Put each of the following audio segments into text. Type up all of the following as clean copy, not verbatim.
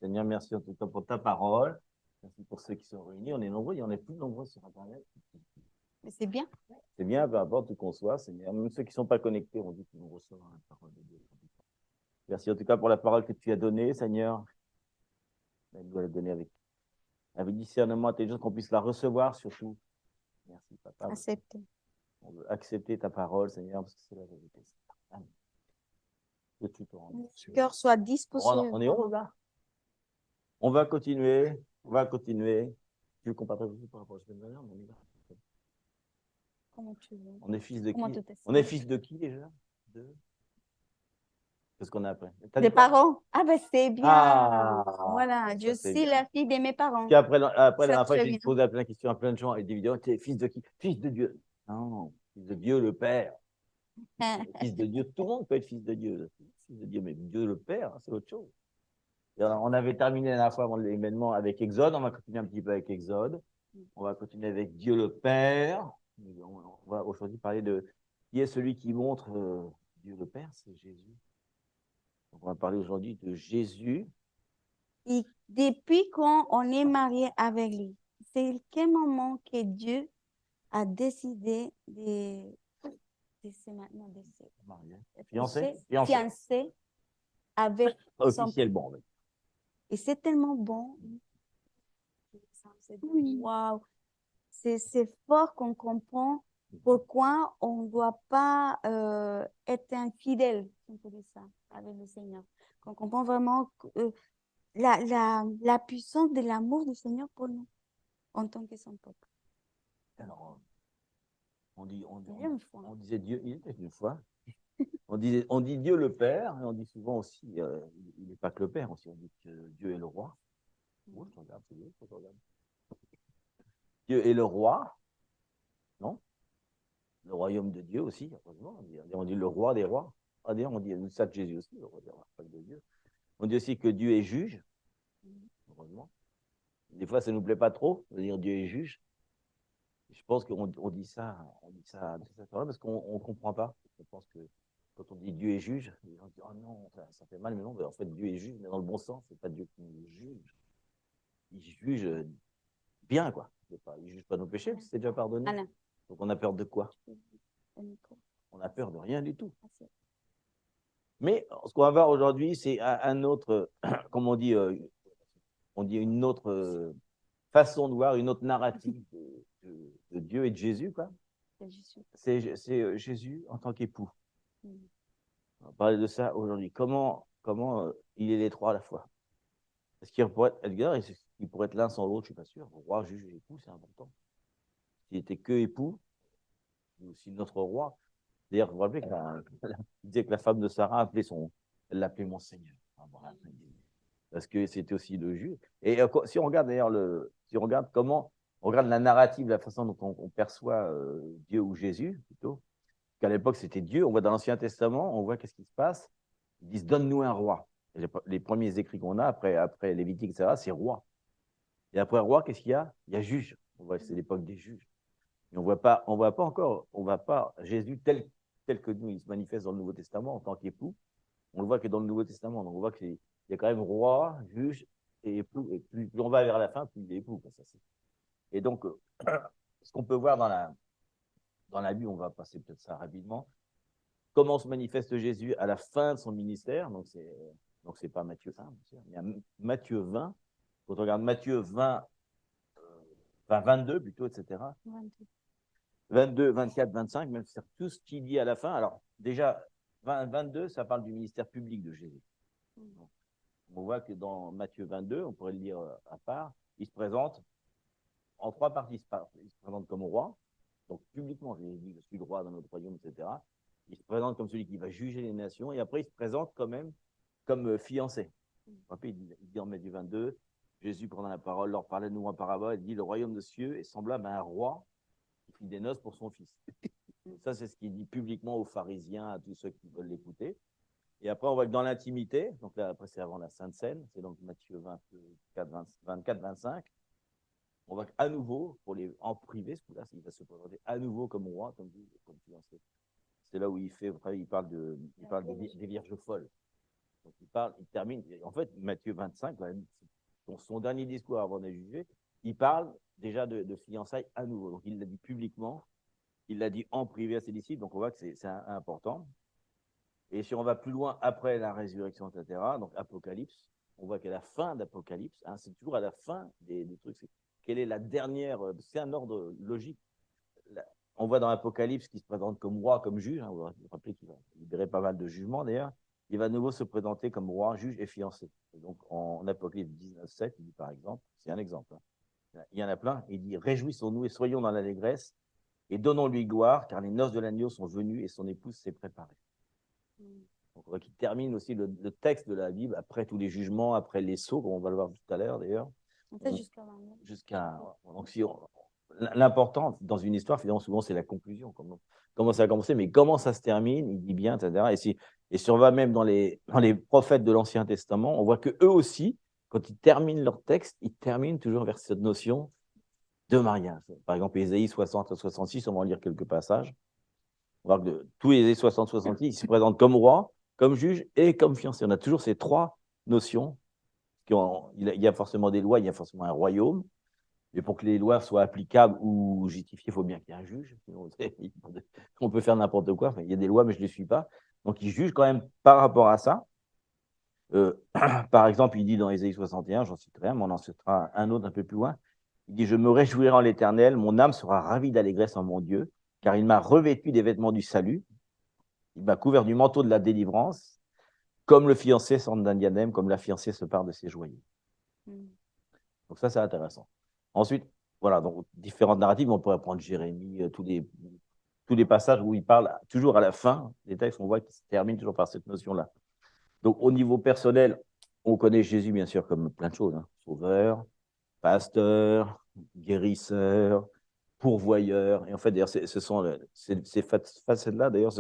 Seigneur, merci en tout cas pour ta parole. Merci pour ceux qui sont réunis. On est nombreux, il y en a plus nombreux sur Internet. Mais c'est bien. C'est bien, peu importe où qu'on soit, Seigneur. Même ceux qui ne sont pas connectés, on dit qu'ils vont recevoir la parole de Dieu. Merci en tout cas pour la parole que tu as donnée, Seigneur. Elle doit la donner avec discernement, intelligence, qu'on puisse la recevoir surtout. Merci, Papa. Accepter. On veut accepter ta parole, Seigneur, parce que c'est la vérité. Amen. Que tu te rendes. Le cœur soit disposé. On est 11 là. On va continuer. On va continuer. Tu veux qu'on partage aussi par rapport à la semaine dernière? On y va. Comment tu veux. On est fils de Comment qui? tout est On est fils de qui déjà? Qu'est-ce qu'on a après? Des parents. Ah ben c'est bien. Ah, voilà, je c'est suis bien. la fille de mes parents. Puis après, la dernière fois, très j'ai bien. posé plein de questions à plein de gens et des vidéos. Tu es fils de qui? Fils de Dieu. Non, fils de Dieu le Père. Fils de Dieu, tout le monde peut être fils de Dieu. Fils de Dieu, mais Dieu le Père, c'est autre chose. Et alors, on avait terminé la dernière fois avant l'événement avec Exode. On va continuer un petit peu avec Exode. On va continuer avec Dieu le Père. On va aujourd'hui parler de qui est celui qui montre Dieu le Père, c'est Jésus. Donc, on va parler aujourd'hui de Jésus. Et depuis quand on est marié avec lui, c'est quel moment que Dieu a décidé de se maintenant de se fiancer avec son... Officiellement. Et c'est tellement bon. Waouh! C'est fort qu'on comprend pourquoi on ne doit pas être infidèle, si on peut dire ça, avec le Seigneur. Qu'on comprend vraiment la puissance de l'amour du Seigneur pour nous, en tant que son peuple. Alors, on disait Dieu, il était une fois. On dit Dieu le Père, et on dit souvent aussi, il n'est pas que le Père, aussi, on dit que Dieu est le roi. Oh, je te regarde, c'est Dieu, je te regarde. Dieu est le roi, non? Le royaume de Dieu aussi, heureusement. On dit le roi des rois. D'ailleurs, on dit ça de Jésus aussi, le roi des rois, pas de Dieu. On dit aussi que Dieu est juge, heureusement. Des fois, ça ne nous plaît pas trop de dire Dieu est juge. Je pense qu'on dit ça parce qu'on ne comprend pas. Je pense que quand on dit Dieu est juge, les gens disent oh non, ça fait mal, mais non, en fait, Dieu est juge, mais dans le bon sens, c'est pas Dieu qui nous juge. Il juge bien, quoi. Il ne juge pas nos péchés, parce que c'est déjà pardonné. Alain. Donc on a peur de quoi? On a peur de rien du tout. Mais ce qu'on va voir aujourd'hui, c'est un autre, comme on dit une autre façon de voir, une autre narrative de Dieu et de Jésus, quoi. C'est Jésus en tant qu'époux. On va parler de ça aujourd'hui. Comment il est les trois à la fois? Est-ce qu'il pourrait être Edgar, il pourrait être l'un sans l'autre? Je ne suis pas sûr. Roi, juge et époux, c'est important. S'il était que époux, c'est aussi notre roi. D'ailleurs, vous vous rappelez qu'il disait que la femme de Sarah elle l'appelait mon Seigneur. Parce que c'était aussi le juge. Et si on regarde d'ailleurs si on regarde on regarde la narrative, la façon dont on perçoit Dieu ou Jésus, plutôt, qu'à l'époque c'était Dieu, on voit dans l'Ancien Testament, on voit qu'est-ce qui se passe. Ils disent donne-nous un roi. Les premiers écrits qu'on a, après Lévitique, etc., c'est roi. Et après roi, qu'est-ce qu'il y a? Il y a juge. On voit c'est l'époque des juges. Et on voit pas encore, on voit pas Jésus tel que nous, il se manifeste dans le Nouveau Testament en tant qu'époux. On le voit que dans le Nouveau Testament. Donc on voit qu'il y a quand même roi, juge et époux. Et plus on va vers la fin, plus il est époux. Et donc, ce qu'on peut voir dans la Bible, on va passer peut-être ça rapidement. Comment se manifeste Jésus à la fin de son ministère? Donc c'est pas Matthieu 1, il y a Matthieu 20. Quand on regarde Matthieu 20, 22 plutôt, etc. 22, 24, 25, même c'est tout ce qu'il dit à la fin. Alors déjà, 22, ça parle du ministère public de Jésus. Donc, on voit que dans Matthieu 22, on pourrait le lire à part, il se présente en trois parties. Il se présente comme roi, donc publiquement, je dis, je suis le roi dans notre royaume, etc. Il se présente comme celui qui va juger les nations, et après il se présente quand même comme fiancé. Il dit en Matthieu 22, Jésus prenant la parole, leur parlait de nous en parabole, il dit le royaume de cieux est semblable à un roi qui fit des noces pour son fils. Ça, c'est ce qu'il dit publiquement aux pharisiens, à tous ceux qui veulent l'écouter. Et après, on voit que dans l'intimité, donc là, après, c'est avant la Sainte Seine, c'est donc Matthieu 24, 25. On voit qu'à nouveau, en privé, ce coup-là, il va se présenter à nouveau comme roi, comme fiancé. C'est là où il parle des vierges folles. Donc, il termine, en fait, Matthieu 25, son dernier discours avant d'être jugé, il parle déjà de fiançailles à nouveau. Donc, il l'a dit publiquement, il l'a dit en privé à ses disciples, donc on voit que c'est important. Et si on va plus loin après la résurrection, etc., donc Apocalypse, on voit qu'à la fin d'Apocalypse, hein, c'est toujours à la fin des trucs, quelle est la dernière, c'est un ordre logique. On voit dans l'Apocalypse qu'il se présente comme roi, comme juge, hein, vous vous rappelez qu'il va libérer pas mal de jugements d'ailleurs, il va à nouveau se présenter comme roi, juge et fiancé. Et donc en Apocalypse 19,7, il dit par exemple, c'est un exemple, hein, il y en a plein, il dit « Réjouissons-nous et soyons dans l'allégresse et donnons-lui gloire, car les noces de l'agneau sont venues et son épouse s'est préparée. » Donc, on voit qu'il termine aussi le texte de la Bible, après tous les jugements, après les sceaux, comme on va le voir tout à l'heure d'ailleurs. Donc, si l'important dans une histoire, finalement, souvent, c'est la conclusion. Comment ça a commencé, mais comment ça se termine, il dit bien, etc. Et si on va même dans les prophètes de l'Ancien Testament, on voit qu'eux aussi, quand ils terminent leur texte, ils terminent toujours vers cette notion de mariage. Par exemple, Ésaïe 60 à 66, on va en lire quelques passages. On va voir que tous les 60-66, ils se présentent comme roi, comme juge et comme fiancé. On a toujours ces trois notions. Il y a forcément des lois, il y a forcément un royaume. Mais pour que les lois soient applicables ou justifiées, il faut bien qu'il y ait un juge. Sinon, on peut faire n'importe quoi. Enfin, il y a des lois, mais je ne les suis pas. Donc, il juge quand même par rapport à ça. Par exemple, il dit dans Ésaïe 61, j'en citerai un, mais on en citera un autre un peu plus loin. Il dit « Je me réjouirai en l'Éternel, mon âme sera ravie d'allégresse en mon Dieu, car il m'a revêtu des vêtements du salut, il m'a couvert du manteau de la délivrance, comme le fiancé s'orne d'un diadème, comme la fiancée se part de ses joyaux. » Donc ça, c'est intéressant. Ensuite, voilà, donc différentes narratives, on pourrait prendre Jérémie, tous les passages où il parle toujours à la fin des textes, on voit qu'il se termine toujours par cette notion-là. Donc au niveau personnel, on connaît Jésus bien sûr comme plein de choses, hein. Sauveur, pasteur, guérisseur, pourvoyeur. Et en fait, d'ailleurs, ces facettes-là, d'ailleurs,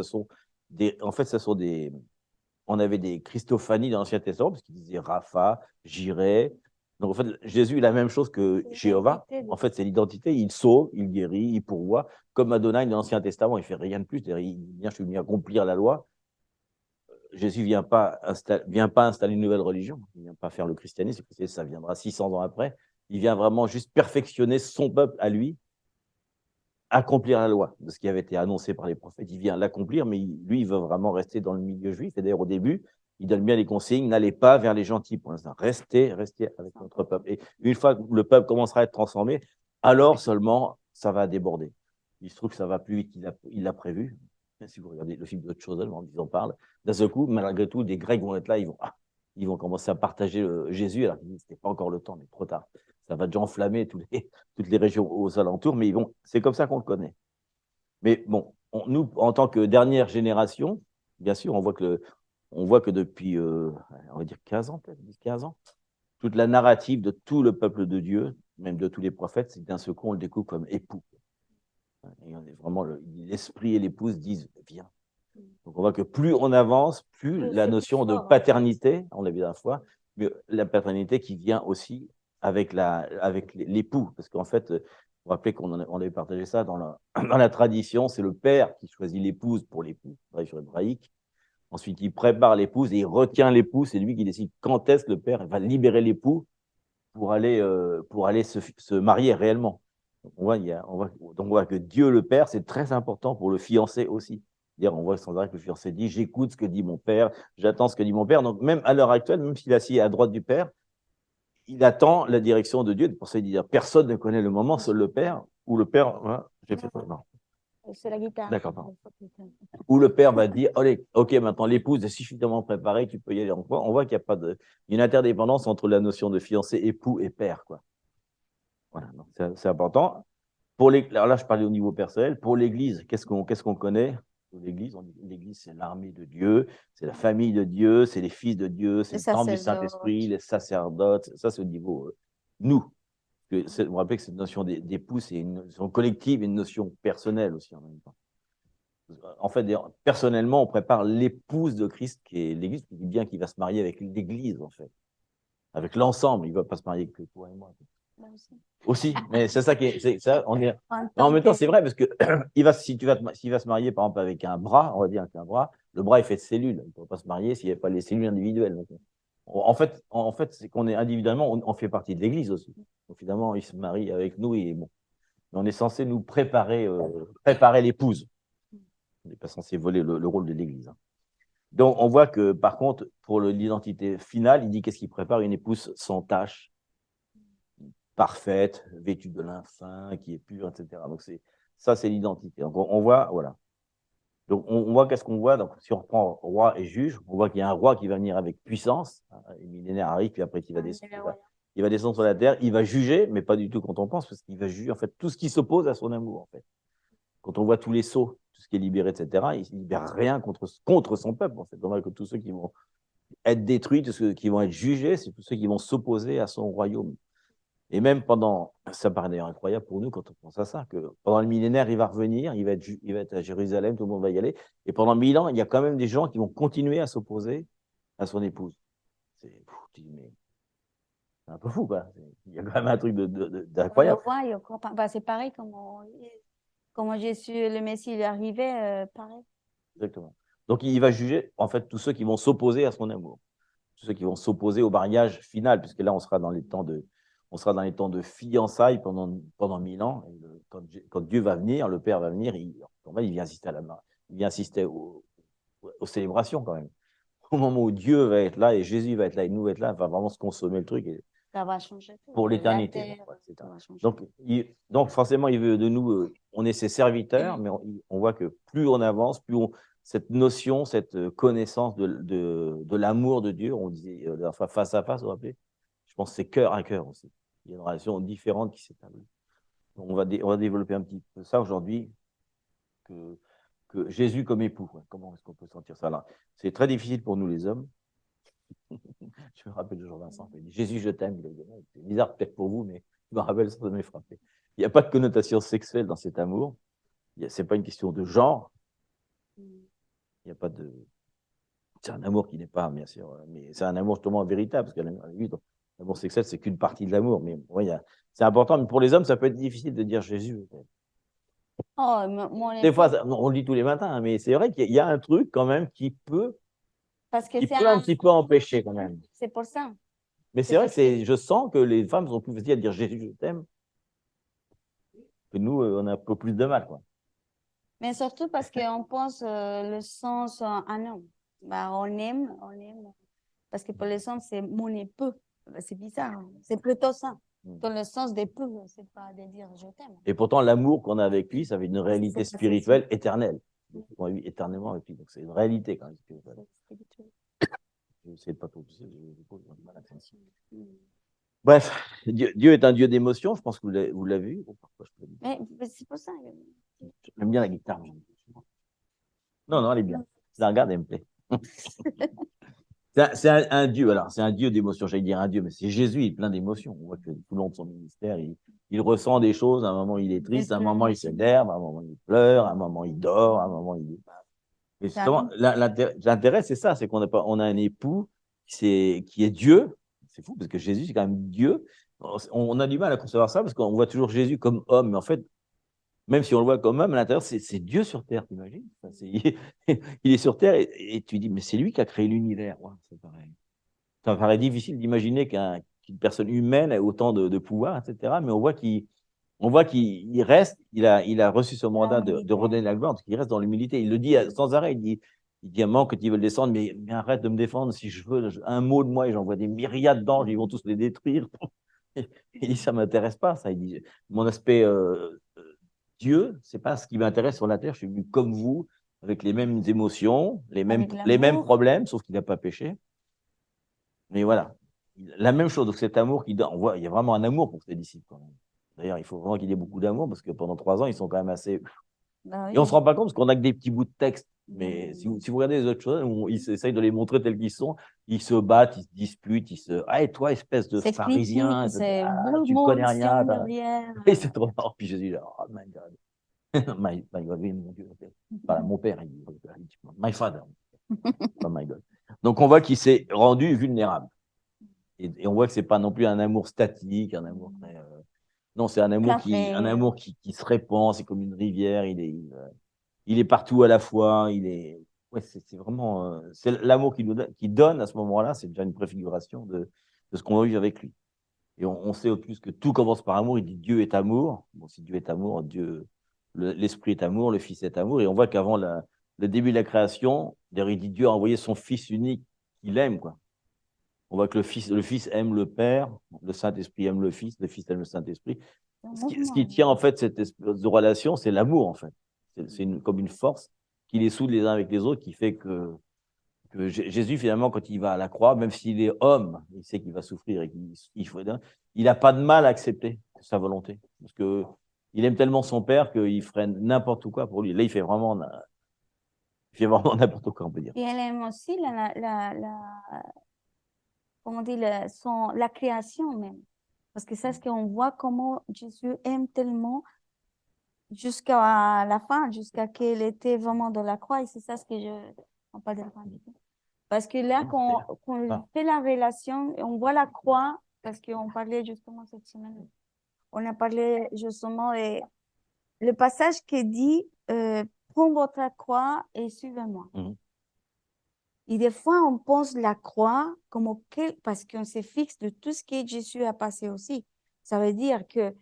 on avait des Christophanies dans l'Ancien Testament, parce qu'il disait Rapha, Jireh. Donc, en fait, Jésus est la même chose que Jéhovah. En fait, c'est l'identité. Il sauve, il guérit, il pourvoit. Comme Adonai dans l'Ancien Testament, il ne fait rien de plus. Il vient, je suis venu accomplir la loi. Jésus ne vient pas installer une nouvelle religion. Il ne vient pas faire le christianisme. Ça viendra 600 ans après. Il vient vraiment juste perfectionner son peuple à lui, accomplir la loi de ce qui avait été annoncé par les prophètes. Il vient l'accomplir, mais lui, il veut vraiment rester dans le milieu juif. Et d'ailleurs, au début, il donne bien les consignes, n'allez pas vers les gentils pour l'instant. Restez avec notre peuple. Et une fois que le peuple commencera à être transformé, alors seulement ça va déborder. Il se trouve que ça va plus vite qu'il l'a prévu. Si vous regardez le film d'autres choses, ils en parlent. D'un seul coup, malgré tout, des Grecs vont être là, ils vont commencer à partager Jésus, alors qu'ils disent, c'était pas encore le temps, mais trop tard. Ça va déjà enflammer toutes les régions aux alentours, mais c'est comme ça qu'on le connaît. Mais bon, nous, en tant que dernière génération, bien sûr, on voit que depuis, on va dire 15 ans, peut-être, 15 ans, toute la narrative de tout le peuple de Dieu, même de tous les prophètes, c'est d'un seul coup, on le découvre comme époux. Et on est vraiment, l'esprit et l'épouse disent, viens. Donc on voit que plus on avance, plus la notion de paternité, on l'a vu la fois, mais la paternité qui vient aussi avec l'époux. Parce qu'en fait, vous vous rappelez qu'on avait partagé ça dans la tradition, c'est le père qui choisit l'épouse pour l'époux, sur hébraïque. Ensuite, il prépare l'épouse et il retient l'époux. C'est lui qui décide quand est-ce que le père va libérer l'époux pour aller se marier réellement. Donc on voit que Dieu le Père, c'est très important pour le fiancé aussi. On voit sans arrêt que le fiancé dit « j'écoute ce que dit mon père, j'attends ce que dit mon père ». Donc même à l'heure actuelle, même s'il est assis à droite du père, il attend la direction de Dieu. Pour ça, il dit « personne ne connaît le moment, seul le père ». Ou le père, hein, j'ai fait non. C'est la guitare. D'accord, pardon. Où le père va dire « ok, maintenant l'épouse est suffisamment préparée, tu peux y aller ». On voit qu'il y a pas une interdépendance entre la notion de fiancé, époux et père, quoi. Voilà, c'est important. Alors là, je parlais au niveau personnel. Pour l'Église, qu'est-ce qu'on connaît? L'Église, c'est l'armée de Dieu, c'est la famille de Dieu, c'est les fils de Dieu, c'est le temple du Saint-Esprit, les sacerdotes. Ça, c'est au niveau nous. Vous vous rappelez que cette notion d'époux, c'est une notion collective et une notion personnelle aussi en même temps. En fait, personnellement, on prépare l'épouse de Christ, qui est l'Église, qui dit bien qu'il va se marier avec l'Église, en fait. Avec l'ensemble, il ne va pas se marier que toi et moi. Aussi, mais c'est ça qui est. Ça, en même temps, c'est vrai, parce que s'il va se marier, par exemple, avec un bras, on va dire avec un bras, Le bras est fait de cellules. Il ne peut pas se marier s'il n'y avait pas les cellules individuelles. Donc, en fait c'est qu'on est individuellement, on fait partie de l'Église aussi. Donc, finalement, il se marie avec nous et bon. Mais on est censé nous préparer l'épouse. On n'est pas censé voler le rôle de l'Église. Hein. Donc, on voit que, par contre, pour l'identité finale, il dit qu'est-ce qu'il prépare? Une épouse sans tache, parfaite, vêtue de lin fin, qui est pure, etc. Donc, ça, c'est l'identité. Donc, on voit, voilà. Donc, on voit qu'est-ce qu'on voit. Donc, si on reprend roi et juge, on voit qu'il y a un roi qui va venir avec puissance. Les millénaires arrivent, puis après, il va descendre sur la terre. Il va juger, mais pas du tout quand on pense, parce qu'il va juger, en fait, tout ce qui s'oppose à son amour, en fait. Quand on voit tous les sceaux, tout ce qui est libéré, etc., il ne libère rien contre son peuple, en fait. Donc, que tous ceux qui vont être détruits, tous ceux qui vont être jugés, c'est tous ceux qui vont s'opposer à son royaume. Et même pendant, ça paraît d'ailleurs incroyable pour nous quand on pense à ça, que pendant le millénaire, il va revenir, il va être à Jérusalem, tout le monde va y aller. Et pendant 1000 ans, il y a quand même des gens qui vont continuer à s'opposer à son épouse. C'est un peu fou, quoi. Il y a quand même un truc d'incroyable. C'est pareil comme Jésus, le Messie, il est arrivé, pareil. Exactement. Donc, il va juger, en fait, tous ceux qui vont s'opposer à son amour. Tous ceux qui vont s'opposer au mariage final, puisque là, on sera dans les temps de fiançailles pendant 1000 ans. Et quand Dieu va venir, le Père va venir, il vient assister il vient assister aux célébrations quand même. Au moment où Dieu va être là et Jésus va être là et nous va être là, va vraiment se consommer le truc. Et ça va changer tout. Pour l'éternité. Donc, forcément, il veut de nous, on est ses serviteurs, mais on voit que plus on avance, cette notion, cette connaissance de l'amour de Dieu, on disait face à face, vous vous rappelez? Je pense que c'est cœur à cœur aussi. Il y a une relation différente qui s'établit. On va développer un petit peu ça aujourd'hui, que Jésus comme époux. Comment est-ce qu'on peut sentir ça là? C'est très difficile pour nous les hommes. Je me rappelle de Jean-Vincent, il dit Jésus, je t'aime. C'est bizarre peut-être pour vous, mais je me rappelle, ça m'a frappé. Il n'y a pas de connotation sexuelle dans cet amour. Ce n'est pas une question de genre. Il n'y a pas de. C'est un amour qui n'est pas, bien sûr, mais c'est un amour justement véritable, parce que l'amour sexuel, c'est qu'une partie de l'amour. Mais c'est important, mais pour les hommes, ça peut être difficile de dire Jésus. Des fois, on le dit tous les matins, mais c'est vrai qu'il y a un truc quand même qui peut un petit peu empêcher quand même. C'est pour ça. Mais c'est vrai que je sens que les femmes sont plus faciles à dire Jésus, je t'aime, que nous, on a un peu plus de mal, quoi. Mais surtout parce qu'on pense le sens en homme. On aime. Parce que pour les hommes, c'est mon époux. C'est bizarre. C'est plutôt ça. Dans le sens d'époux, c'est pas de dire je t'aime. Et pourtant, l'amour qu'on a avec lui, ça fait une réalité spirituelle éternelle. On vit éternellement avec lui. Donc, c'est une réalité quand même spirituelle. Je ne sais pas trop. Bref, Dieu est un Dieu d'émotion. Je pense que vous l'avez vu. Mais c'est pour ça. J'aime bien la guitare. Non, elle est bien. Je la regarde, elle me plaît. C'est un Dieu, alors c'est un Dieu d'émotion, j'allais dire un Dieu, mais c'est Jésus, il est plein d'émotions. On voit que tout le long de son ministère, il ressent des choses, à un moment il est triste, à un moment il s'énerve, à un moment il pleure, à un moment il dort, à un moment il... Et justement, l'intérêt, c'est ça, c'est qu'on a un époux qui est Dieu. C'est fou, parce que Jésus, c'est quand même Dieu. On a du mal à concevoir ça, parce qu'on voit toujours Jésus comme homme, mais en fait, même si on le voit comme homme, à l'intérieur, c'est Dieu sur terre, t'imagines? Il est sur terre et tu dis, mais c'est lui qui a créé l'univers. Ouais, ça paraît difficile d'imaginer qu'une personne humaine ait autant de pouvoir, etc. Mais on voit qu'il reste, il a reçu ce mandat de redonner la gloire, parce qu'il reste dans l'humilité. Il le dit sans arrêt, il dit à un moment quand ils veulent descendre, mais arrête de me défendre, si je veux un mot de moi, et j'envoie des myriades d'anges, ils vont tous les détruire. Il dit, ça ne m'intéresse pas, ça. Il dit, mon aspect Dieu, c'est pas ce qui m'intéresse sur la terre. Je suis venu comme vous, avec les mêmes émotions, les mêmes problèmes, sauf qu'il n'a pas péché. Mais voilà, la même chose. Donc cet amour on voit, il y a vraiment un amour pour ses disciples. D'ailleurs, il faut vraiment qu'il y ait beaucoup d'amour parce que pendant 3 ans, ils sont quand même assez. Et on ne se rend pas compte parce qu'on n'a que des petits bouts de texte. Mais si vous regardez les autres choses, ils essayent de les montrer tels qu'ils sont. Ils se battent, ils se disputent, Ah, et toi, espèce de pharisien, tu ne connais rien. Et c'est trop marrant. Puis Jésus, oh my God. My God, oui, mon Dieu. Voilà, mon père, il dit, my father. Oh my God. Donc, on voit qu'il s'est rendu vulnérable. Et on voit que ce n'est pas non plus un amour statique, un amour très. Non, c'est un amour qui se répand, c'est comme une rivière, il est partout à la fois, il est Ouais, c'est vraiment c'est l'amour qui donne à ce moment-là, c'est déjà une préfiguration de ce qu'on va vivre avec lui. Et on sait au plus que tout commence par amour. Il dit Dieu est amour. Bon, si Dieu est amour, l'Esprit est amour, le Fils est amour. Et on voit qu'avant le début de la création, d'ailleurs, il dit Dieu a envoyé son Fils unique qu'il aime, quoi. On voit que le Fils aime le Père, le Saint-Esprit aime le Fils aime le Saint-Esprit. Ce qui tient en fait cette espèce de relation, c'est l'amour en fait. C'est comme une force qui les soude les uns avec les autres, qui fait que Jésus, finalement, quand il va à la croix, même s'il est homme, il sait qu'il va souffrir et il n'a pas de mal à accepter sa volonté. Parce que il aime tellement son Père qu'il ferait n'importe quoi pour lui. Là, il fait vraiment n'importe quoi, on peut dire. Et elle aime aussi comment on dit, la création même. Parce que c'est ce qu'on voit comment Jésus aime tellement jusqu'à la fin, jusqu'à qu'il était vraiment dans la croix. Et c'est ça ce que on parle de la fin. Parce que là, quand fait la relation, on voit la croix, parce qu'on parlait justement cette semaine, on a parlé justement et le passage qui dit prends votre croix et suivez-moi. Et des fois, on pense la croix comme parce qu'on se fixe de tout ce que Jésus a passé aussi. Ça veut dire que,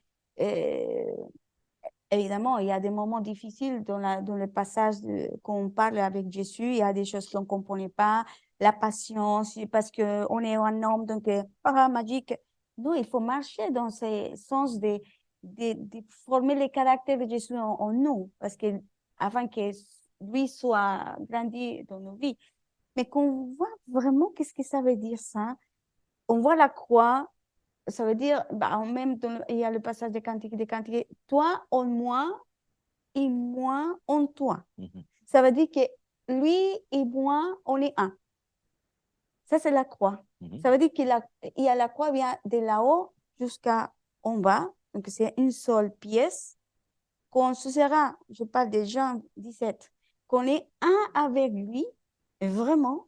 évidemment, il y a des moments difficiles dans le passage qu'on parle avec Jésus. Il y a des choses qu'on ne comprenait pas, la patience, parce qu'on est un homme, donc, magique. Non, il faut marcher dans ce sens de former le caractère de Jésus en nous, parce que avant que lui soit grandi dans nos vies. Mais qu'on voit vraiment qu'est-ce que ça veut dire ça. On voit la croix, ça veut dire, même il y a le passage des Cantiques, toi en moi et moi en toi. Ça veut dire que lui et moi, on est un. Ça, c'est la croix. Ça veut dire qu'il y a la croix vient de là-haut jusqu'à en bas. Donc, c'est une seule pièce. Qu'on se sera, je parle de Jean 17, qu'on est un avec lui, vraiment.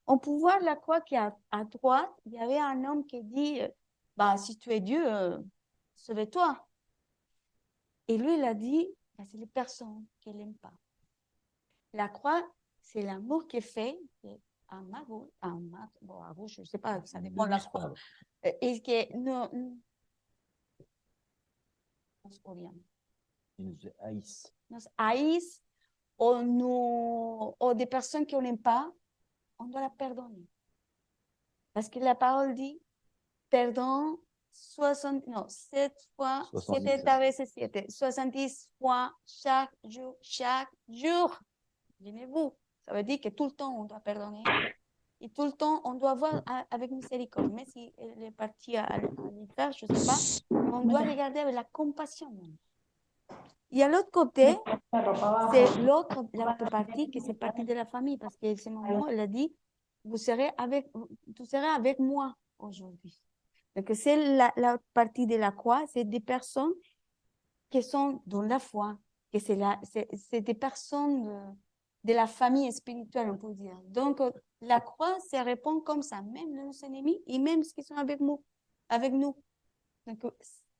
On peut voir la croix qui est à droite. Il y avait un homme qui dit, si tu es Dieu, sauve-toi. Et lui, il a dit, c'est les personnes qui n'aiment pas. La croix, c'est l'amour qui est fait à ma gauche, à gauche, je ne sais pas, ça dépend de la croix. Et que nous haïssent. Nous haïssent ou des personnes qu'on n'aime pas, on doit la pardonner. Parce que la parole dit, pardon 7 fois, 7 veces 7, 70 fois chaque jour. Aimez-vous. Ça veut dire que tout le temps, on doit pardonner. Et tout le temps, on doit voir avec miséricorde. Mais si elle est partie à l'hiver, je ne sais pas, on doit regarder avec la compassion. Et à l'autre côté, c'est l'autre partie, que c'est partie de la famille, parce qu'à ce moment, elle a dit, tu serais avec moi aujourd'hui. Donc, c'est la partie de la croix, c'est des personnes qui sont dans la foi, que c'est des personnes de la famille spirituelle, on peut dire. Donc, la croix, ça répond comme ça, même nos ennemis et même ceux qui sont avec nous. Donc,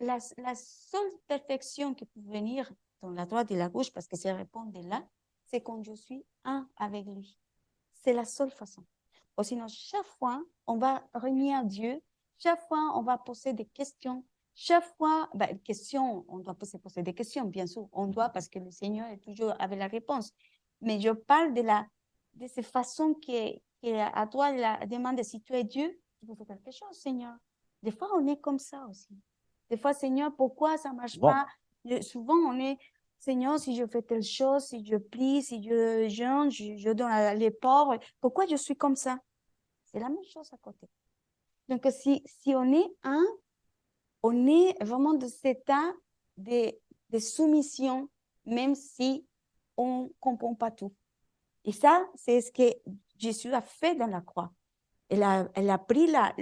la seule perfection qui peut venir dans la droite et la gauche, parce que ça répond de là, c'est quand je suis un avec lui. C'est la seule façon. Ou sinon, chaque fois, on va revenir à Dieu. Chaque fois, on va poser des questions. Chaque fois, on doit poser des questions, bien sûr. On doit, parce que le Seigneur est toujours avec la réponse. Mais je parle de cette façon qui est à toi la demande, si tu es Dieu, tu peux faire quelque chose, Seigneur. Des fois, on est comme ça aussi. Des fois, Seigneur, pourquoi ça ne marche pas? Souvent, on est, Seigneur, si je fais telle chose, si je prie, si je jeûne, je donne à les pauvres, pourquoi je suis comme ça? C'est la même chose à côté. Donc, si on est on est vraiment dans cet état de soumission, même si on ne comprend pas tout. Et ça, c'est ce que Jésus a fait dans la croix. Elle a pris la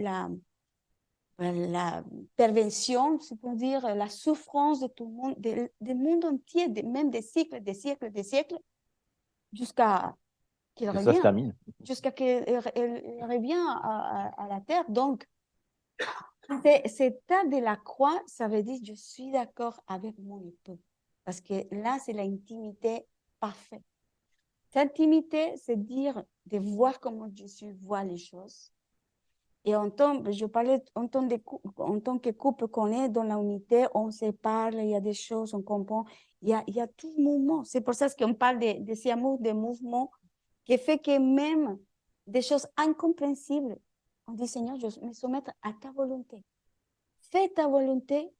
perversion, c'est-à-dire la souffrance de tout le monde, du monde entier, même des siècles, jusqu'à qu'il revient. Ça se termine. Jusqu'à qu'il revient à la terre. Donc, cet état de la croix, ça veut dire je suis d'accord avec mon époux. Parce que là, c'est l'intimité parfaite. Cette intimité, c'est dire, de voir comment Jésus voit les choses. Et je parlais en tant que couple qu'on est dans la unité, on se parle, il y a des choses, on comprend, il y a tout mouvement. C'est pour ça qu'on parle de ces amours, de mouvements, qui fait que même des choses incompréhensibles, on dit, Seigneur, je me soumets à ta volonté. Fais ta volonté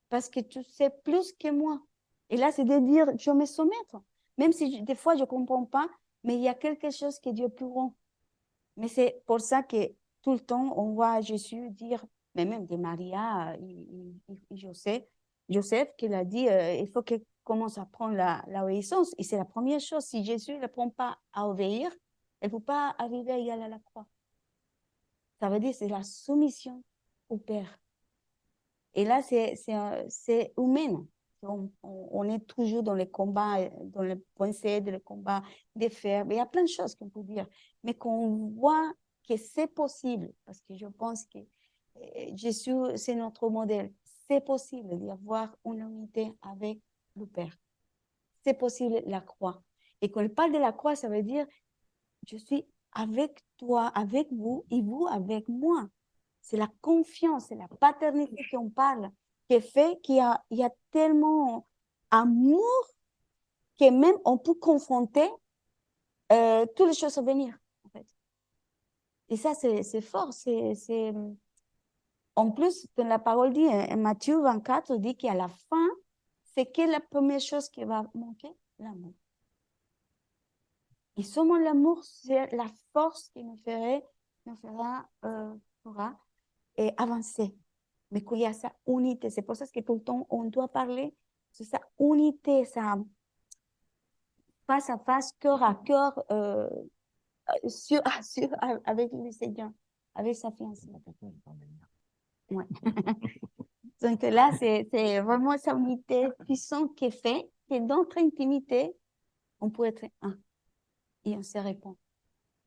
parce que tu sais plus que moi. Et là, c'est de dire, je me soumets. Même si des fois, je ne comprends pas, mais il y a quelque chose que Dieu est plus grand. Mais c'est pour ça que tout le temps, on voit Jésus dire, mais même de Maria et Joseph qu'il a dit, il faut qu'il commence à prendre l'obéissance. Et c'est la première chose. Si Jésus ne prend pas à obéir, elle ne peut pas arriver à y aller à la croix. Ça veut dire c'est la soumission au Père. Et là, c'est humain. On est toujours dans les combats, dans les pensées, dans les combats de fer. Il y a plein de choses qu'on peut dire. Mais qu'on voit que c'est possible, parce que je pense que Jésus, c'est notre modèle. C'est possible d'y avoir une unité avec le Père. C'est possible la croix. Et quand on parle de la croix, ça veut dire, je suis avec toi, avec vous, et vous avec moi. C'est la confiance, c'est la paternité qu'on parle, qui fait il y a tellement amour que même on peut confronter toutes les choses à venir. En fait. Et ça, c'est fort. En plus, dans la parole dit, Matthieu 24 dit qu'à la fin, c'est que la première chose qui va manquer, l'amour. Et seulement l'amour, c'est la force qui nous fera avancer. Mais qu'il y a sa unité. C'est pour ça que tout le temps, on doit parler de sa unité, ça face à face, cœur à cœur, sur à sur, avec le Seigneur, avec sa fiancée. Ouais. Donc là, c'est vraiment sa unité puissante qui fait que dans notre intimité, on peut être un. Et on se répond.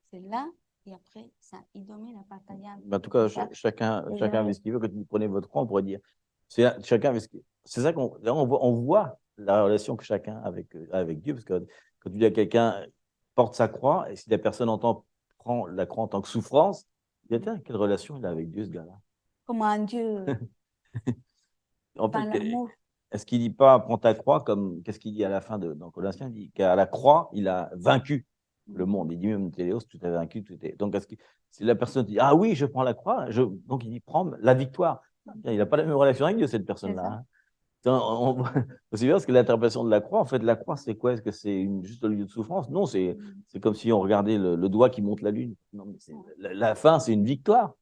C'est là, et après, ça, il domine la partage. En tout cas, chacun avec ce qu'il veut. Quand vous prenez votre croix, on pourrait dire, chacun avec ce qu'il veut. C'est ça on voit la relation que chacun a avec Dieu, parce que quand tu dis à quelqu'un, porte sa croix, et si la personne prend la croix en tant que souffrance, il dit, quelle relation il a avec Dieu, ce gars-là? Comment un Dieu, En par fait, l'amour. est-ce qu'il dit pas, prends ta croix, comme, qu'est-ce qu'il dit à la fin dans Colossiens? Il dit qu'à la croix, il a vaincu le monde. Il dit même, Téléos, tout est vaincu, tout est. Donc, si la personne dit, ah oui, je prends la croix, donc il dit, prends la victoire. Il n'a pas la même relation avec Dieu, cette personne-là. Aussi bien parce que l'interprétation de la croix, en fait, la croix, c'est quoi? Est-ce que c'est juste un lieu de souffrance? Non, c'est comme si on regardait le doigt qui monte la lune. Non, mais la fin, c'est une victoire.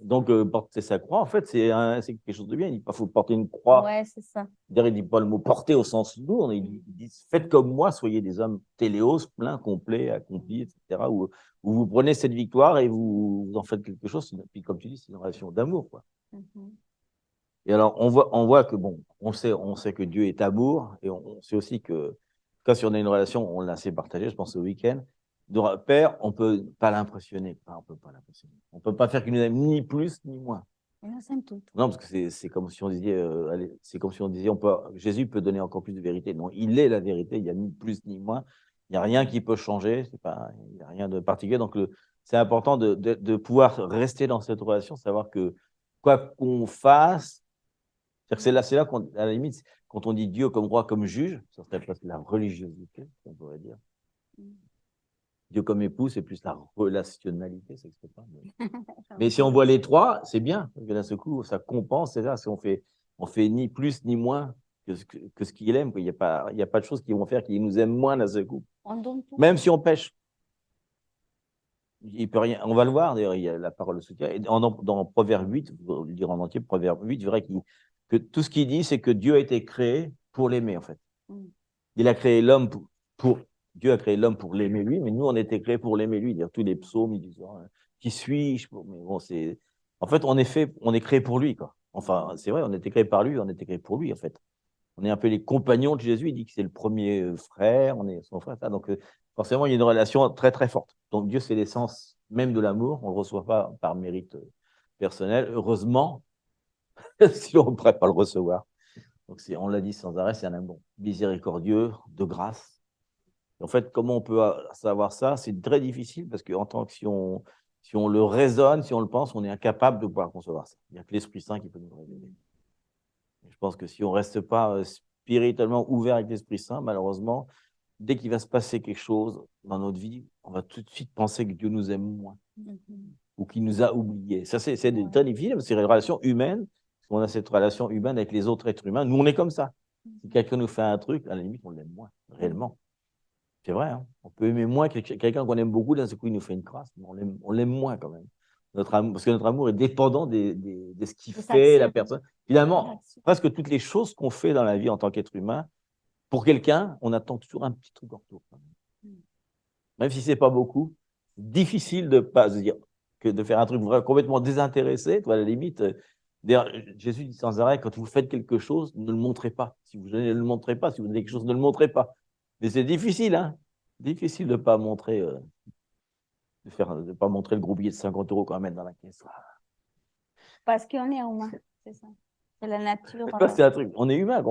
Donc, porter sa croix, en fait, c'est quelque chose de bien. Il dit pas faut porter une croix. Ouais, c'est ça. Il ne dit pas le mot porter au sens lourd. Il dit faites comme moi, soyez des hommes téléos, pleins, complets, accomplis, etc. Où vous prenez cette victoire et vous en faites quelque chose. Puis, comme tu dis, c'est une relation d'amour, quoi. Et alors, on voit que, bon, on sait que Dieu est amour, et on sait aussi que, quand si on a une relation, on l'a assez partagée, je pense au week-end, de père, on ne peut pas l'impressionner. Enfin, on peut pas l'impressionner. On ne peut pas faire qu'il nous aime ni plus ni moins. Il nous aime tout. Non, parce que c'est comme si on disait, Jésus peut donner encore plus de vérité. Non, il est la vérité, il n'y a ni plus ni moins. Il n'y a rien qui peut changer, il n'y a rien de particulier. Donc, c'est important de pouvoir rester dans cette relation, savoir que quoi qu'on fasse, c'est là à la limite, quand on dit Dieu comme roi, comme juge, ça serait presque la religiosité, on pourrait dire. Dieu comme époux, c'est plus la relationnalité, ça n'existe pas. Mais si on voit les trois, c'est bien, parce que d'un seul coup, ça compense, c'est ça, si on fait ni plus ni moins que ce qu'il aime. Il n'y a pas de choses qui vont faire qu'il nous aime moins d'un seul coup. Même si on pêche. Il peut rien. On va le voir, d'ailleurs, il y a la parole de soutien. Et dans Proverbe 8, vous le dire en entier, Proverbe 8, je dirais que tout ce qu'il dit, c'est que Dieu a été créé pour l'aimer, en fait. Il a créé l'homme Dieu a créé l'homme pour l'aimer lui, mais nous, on a été créés pour l'aimer lui. Tous les psaumes, ils disent, qui suis-je? Mais bon, en fait, on est créé pour lui, quoi. Enfin, c'est vrai, on a été créé par lui, on a été créé pour lui, en fait. On est un peu les compagnons de Jésus. Il dit que c'est le premier frère, on est son frère. Ça. Donc, forcément, il y a une relation très, très forte. Donc, Dieu, c'est l'essence même de l'amour. On ne le reçoit pas par mérite personnel. Heureusement, sinon, on ne pourrait pas le recevoir. Donc, on l'a dit sans arrêt, c'est un amour miséricordieux, de grâce. En fait, comment on peut savoir ça? C'est très difficile parce qu'en tant que si on le raisonne, si on le pense, on est incapable de pouvoir concevoir ça. Il n'y a que l'Esprit Saint qui peut nous le révéler. Je pense que si on ne reste pas spirituellement ouvert avec l'Esprit Saint, malheureusement, dès qu'il va se passer quelque chose dans notre vie, on va tout de suite penser que Dieu nous aime moins ou qu'il nous a oubliés. Ça, c'est très difficile, parce que c'est une relation humaine. On a cette relation humaine avec les autres êtres humains. Nous, on est comme ça. Si quelqu'un nous fait un truc, à la limite, on l'aime moins, réellement. C'est vrai, hein. On peut aimer moins quelqu'un qu'on aime beaucoup, d'un seul coup, il nous fait une crasse, mais on l'aime moins quand même. Notre amour, parce que notre amour est dépendant de ce qu'il fait la personne. Finalement, presque toutes les choses qu'on fait dans la vie en tant qu'être humain, pour quelqu'un, on attend toujours un petit truc en retour. Même si ce n'est pas beaucoup, difficile de pas se dire que de faire un truc complètement désintéressé, toi, à la limite. D'ailleurs, Jésus dit sans arrêt, quand vous faites quelque chose, ne le montrez pas. Si vous ne le montrez pas, si vous donnez quelque chose, ne le montrez pas. Mais c'est difficile, hein. Difficile de ne pas montrer, de pas montrer le gros billet de 50 € qu'on va mettre dans la caisse. Parce qu'on est humain, c'est ça. C'est la nature. C'est un truc. On est humain,